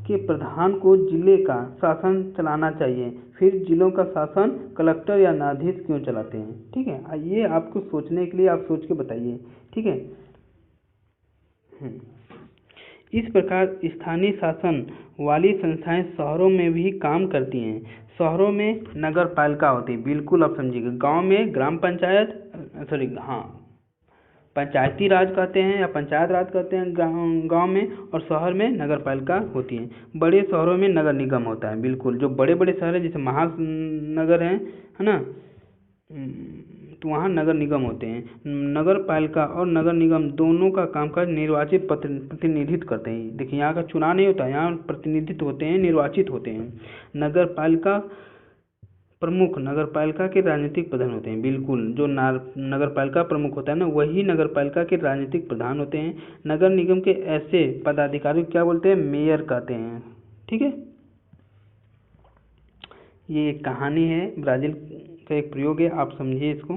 के प्रधान को जिले का शासन चलाना चाहिए। फिर जिलों का शासन कलेक्टर या न्यायाधीश क्यों चलाते हैं, ठीक है। ये आपको सोचने के लिए आप सोच के बताइए, ठीक है। इस प्रकार स्थानीय शासन वाली संस्थाएं शहरों में भी काम करती हैं। शहरों में नगर पालिका होती है। बिल्कुल आप समझिएगा, गांव में ग्राम पंचायत पंचायती राज कहते हैं या पंचायत राज कहते हैं गांव में, और शहर में नगर पालिका होती है। बड़े शहरों में नगर निगम होता है। बिल्कुल जो बड़े बड़े शहर हैं जैसे महानगर हैं, है ना, तो वहाँ नगर निगम होते हैं। नगर पालिका और नगर निगम दोनों का कामकाज निर्वाचित प्रतिनिधित्व करते हैं। देखिए यहाँ का चुनाव नहीं होता, यहाँ प्रतिनिधित्व होते हैं, निर्वाचित होते हैं। नगर पालिका प्रमुख नगरपालिका के राजनीतिक प्रधान होते हैं। बिल्कुल, जो नगरपालिका प्रमुख होता है ना, वही नगरपालिका के राजनीतिक प्रधान होते हैं। नगर निगम के ऐसे पदाधिकारी को क्या बोलते हैं? मेयर कहते हैं। ठीक है, ये एक कहानी है, ब्राज़ील का एक प्रयोग है, आप समझिए इसको।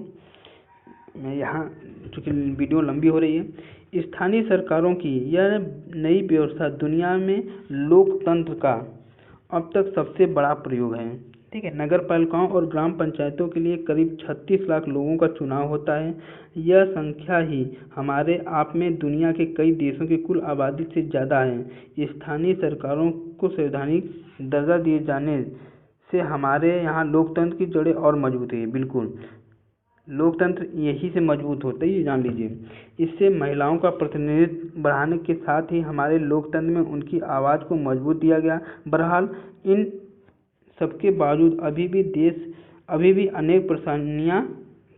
मैं यहाँ, चूँकि वीडियो लंबी हो रही है। स्थानीय सरकारों की यह नई व्यवस्था दुनिया में लोकतंत्र का अब तक सबसे बड़ा प्रयोग है। ठीक है, नगर पालिकाओं और ग्राम पंचायतों के लिए करीब 36 लाख लोगों का चुनाव होता है। यह संख्या ही हमारे आप में दुनिया के कई देशों की कुल आबादी से ज़्यादा है। स्थानीय सरकारों को संवैधानिक दर्जा दिए जाने से हमारे यहाँ लोकतंत्र की जड़ें और मजबूत है। बिल्कुल, लोकतंत्र यही से मजबूत होता है, ये जान लीजिए। इससे महिलाओं का प्रतिनिधित्व बढ़ाने के साथ ही हमारे लोकतंत्र में उनकी आवाज़ को मजबूत दिया गया। बहरहाल, इन सबके बावजूद अभी भी अनेक परेशानियां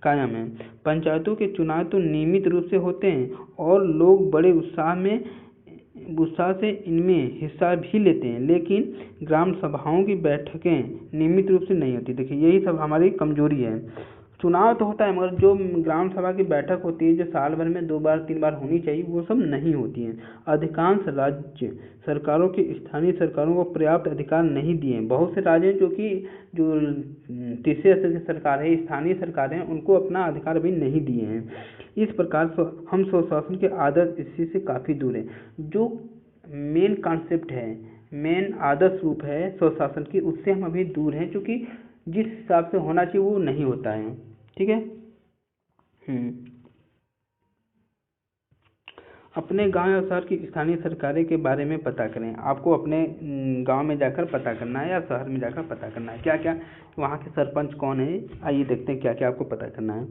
कायम हैं। पंचायतों के चुनाव तो नियमित रूप से होते हैं और लोग बड़े उत्साह से इनमें हिस्सा भी लेते हैं, लेकिन ग्राम सभाओं की बैठकें नियमित रूप से नहीं होती। देखिए, यही सब हमारी कमजोरी है। चुनाव तो होता है, मगर जो ग्राम सभा की बैठक होती है, जो साल भर में 2 बार 3 बार होनी चाहिए, वो सब नहीं होती है। अधिकांश राज्य सरकारों की स्थानीय सरकारों को पर्याप्त अधिकार नहीं दिए। बहुत से राज्य हैं जो तीसरे स्तर की सरकार है, स्थानीय सरकार हैं, उनको अपना अधिकार अभी नहीं दिए हैं। इस प्रकार हम स्वशासन के आदर्श स्थिति से काफ़ी दूर हैं। जो मेन कॉन्सेप्ट है, मेन आदर्श रूप है स्वशासन की, उससे हम अभी दूर हैं, क्योंकि जिस हिसाब से होना चाहिए वो नहीं होता है। ठीक है। अपने गांव या शहर की स्थानीय सरकारें के बारे में पता करें। आपको अपने गांव में जाकर पता करना है या शहर में जाकर पता करना है, क्या क्या वहाँ के सरपंच कौन है। आइए देखते हैं क्या क्या आपको पता करना है।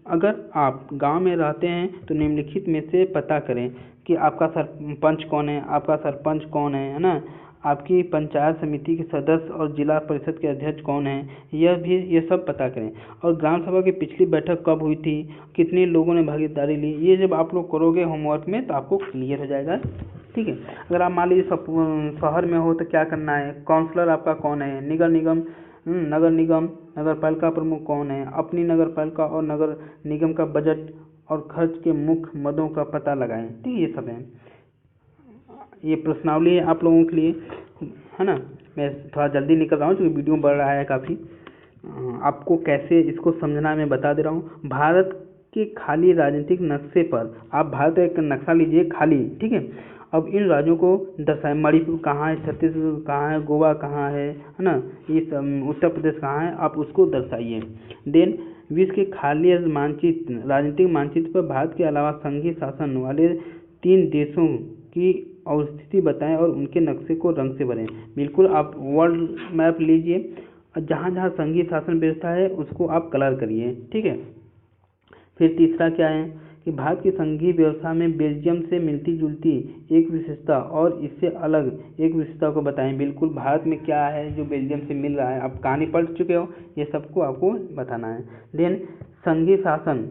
अगर आप गांव में रहते हैं तो निम्नलिखित में से पता करें कि आपका सरपंच कौन है, आपका सरपंच कौन है ना, आपकी पंचायत समिति के सदस्य और जिला परिषद के अध्यक्ष कौन हैं, ये सब पता करें। और ग्राम सभा की पिछली बैठक कब हुई थी, कितने लोगों ने भागीदारी ली, ये जब आप लोग करोगे होमवर्क में तो आपको क्लियर हो जाएगा। ठीक है। अगर आप मान लीजिए शहर में हो तो क्या करना है, काउंसलर आपका कौन है, नगर निगम नगर पालिका प्रमुख कौन है, अपनी नगर पालिका और नगर निगम का बजट और खर्च के मुख्य मदों का पता लगाएं। ठीक है, ये सब है। ये प्रश्नावली है आप लोगों के लिए, है ना। मैं थोड़ा जल्दी निकल रहा हूँ क्योंकि वीडियो बढ़ रहा है काफ़ी। आपको कैसे इसको समझना है मैं बता दे रहा हूँ। भारत के खाली राजनीतिक नक्शे पर आप भारत का एक नक्शा लीजिए खाली। ठीक है। अब इन राज्यों को दर्शाएं। मणिपुर कहाँ है, छत्तीसगढ़ कहाँ है, गोवा कहाँ है ना, ये सब उत्तर प्रदेश कहाँ है, आप उसको दर्शाइए। देन विश्व के खाली मानचित्र, राजनीतिक मानचित्र पर भारत के अलावा संघीय शासन वाले 3 देशों की अवस्थिति बताएं और उनके नक्शे को रंग से भरें। बिल्कुल, आप वर्ल्ड मैप लीजिए, जहाँ जहाँ संघीय शासन व्यवस्था है उसको आप कलर करिए। ठीक है। फिर तीसरा क्या है कि भारत की संघीय व्यवस्था में बेल्जियम से मिलती जुलती एक विशेषता और इससे अलग एक विशेषता को बताएं। बिल्कुल, भारत में क्या है जो बेल्जियम से मिल रहा है, आप कहानी पढ़ चुके हो, ये सबको आपको बताना है। देन संघीय शासन,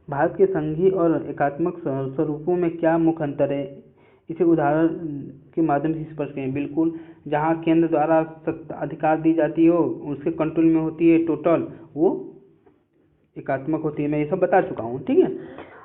भारत के संघीय और एकात्मक स्वरूपों में क्या मुख्य अंतर है, इसे उदाहरण के माध्यम से स्पष्ट करें। बिल्कुल, जहाँ केंद्र द्वारा अधिकार दी जाती हो, उसके कंट्रोल में होती है टोटल, वो एकात्मक होती है। मैं ये सब बता चुका हूँ। ठीक है।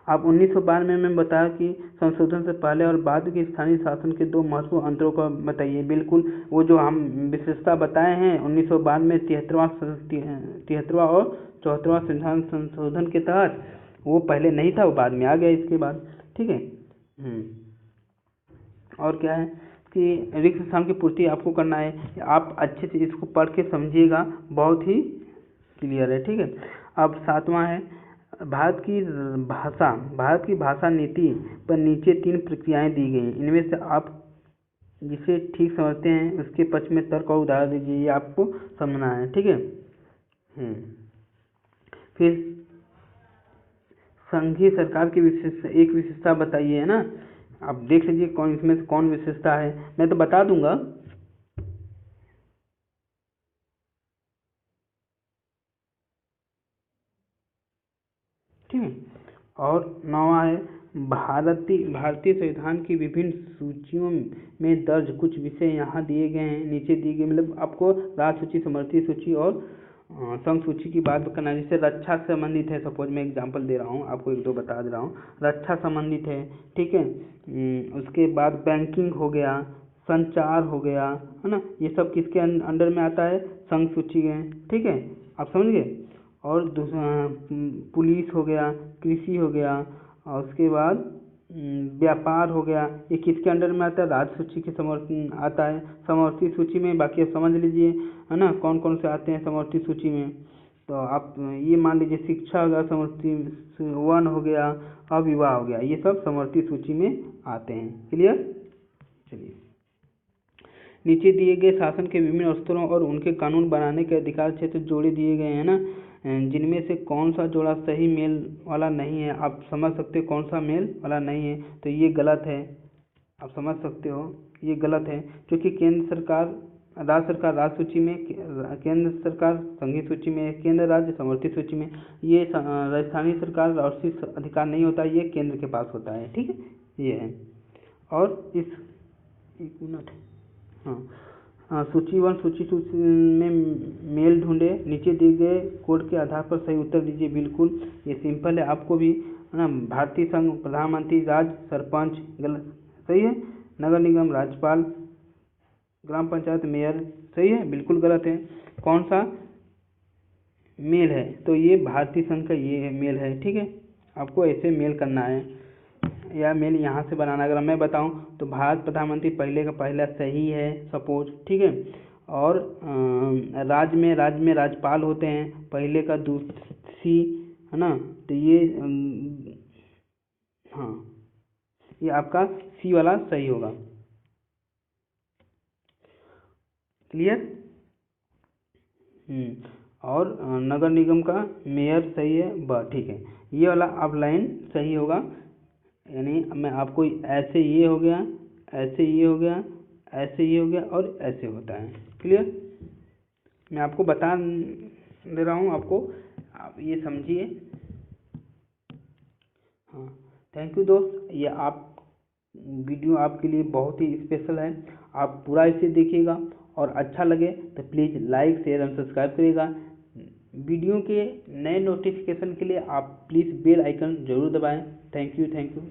अब 1992 में बताया कि संशोधन से पहले और बाद के स्थानीय शासन के 2 महत्वपूर्ण अंतरों का बताइए। बिल्कुल, वो जो हम विशेषता बताए हैं 1992 में 73वां और 74वां संविधान संशोधन के तहत, वो पहले नहीं था, वो बाद में आ गया इसके बाद। ठीक है। और क्या है कि रिक्त स्थान की पूर्ति आपको करना है। आप अच्छे से इसको पढ़ के समझिएगा, बहुत ही क्लियर है। ठीक है। अब 7वां है भारत की भाषा नीति पर नीचे 3 प्रक्रियाएं दी गई। इनमें से आप जिसे ठीक समझते हैं उसके पक्ष में तर्क और उदाहरण दीजिए, ये आपको समझना है। ठीक है। फिर संघीय सरकार की एक विशेषता बताइए, है ना। आप देख लीजिए इसमें से कौन विशेषता है, मैं तो बता दूंगा। ठीक है। और 9वां है भारतीय संविधान की विभिन्न सूचियों में दर्ज कुछ विषय यहाँ दिए गए हैं, नीचे दिए गए, मतलब आपको राज्य सूची, समवर्ती सूची और संघ सूची की बात करना है। जैसे रक्षा से संबंधित है, सपोज मैं एग्जांपल दे रहा हूँ, आपको एक दो बता दे रहा हूँ। रक्षा संबंधित है, ठीक है। उसके बाद बैंकिंग हो गया, संचार हो गया, है ना, ये सब किसके अंडर में आता है? संघ सूची में, ठीक है, आप समझ गए। और पुलिस हो गया, कृषि हो गया, और उसके बाद व्यापार हो गया, ये किसके अंडर में आता है? राज्य सूची के आता है, समवर्ती सूची में। बाकी आप समझ लीजिए, है ना, कौन कौन से आते हैं समवर्ती सूची में। तो आप ये मान लीजिए शिक्षा हो गया, समवर्ती वन हो गया, और विवाह हो गया, ये सब समवर्ती सूची में आते हैं। क्लियर? चलिए, नीचे दिए गए शासन के विभिन्न स्तरों और उनके कानून बनाने के अधिकार क्षेत्र जोड़े दिए गए हैं ना, जिनमें से कौन सा जोड़ा सही मेल वाला नहीं है। आप समझ सकते हो कौन सा मेल वाला नहीं है, तो ये गलत है। आप समझ सकते हो ये गलत है, क्योंकि केंद्र सरकार, राज्य सरकार राज्य सूची में, केंद्र सरकार संघीय सूची में, केंद्र राज्य समवर्ती सूची में। ये राजस्थानी सरकार राष्ट्रीय अधिकार नहीं होता, ये केंद्र के पास होता है, ठीक है, ये है। और इस एक मिनट, हाँ, सूची वन सूची में मेल ढूंढे, नीचे दिए गए कोड के आधार पर सही उत्तर दीजिए। बिल्कुल ये सिंपल है, आपको भी, है ना। भारतीय संघ, प्रधानमंत्री, राज्य, सरपंच, गलत, सही है। नगर निगम, राज्यपाल, ग्राम पंचायत, मेयर, सही है, बिल्कुल गलत है। कौन सा मेल है? तो ये भारतीय संघ का ये मेल है, ठीक है। आपको ऐसे मेल करना है, या मेल यहाँ से बनाना। अगर मैं बताऊं तो भारत प्रधानमंत्री पहले का पहला सही है, सपोज, ठीक है। और राज्य में राज्यपाल होते हैं, पहले का दूसरी, है ना। तो ये हाँ, ये आपका सी वाला सही होगा। क्लियर? और नगर निगम का मेयर सही है, बस ठीक है। ये वाला आप लाइन सही होगा, यानी मैं आपको ऐसे ये हो गया, ऐसे ये हो गया, ऐसे ये हो गया, और ऐसे होता है। क्लियर? मैं आपको बता दे रहा हूँ, आपको आप ये समझिए। हाँ, थैंक यू दोस्त। ये आप वीडियो आपके लिए बहुत ही स्पेशल है, आप पूरा इसे देखिएगा, और अच्छा लगे तो please like, share and subscribe करिएगा। वीडियो के नए नोटिफिकेशन के लिए आप प्लीज़ बेल आइकन ज़रूर दबाएं। Thank you, thank you.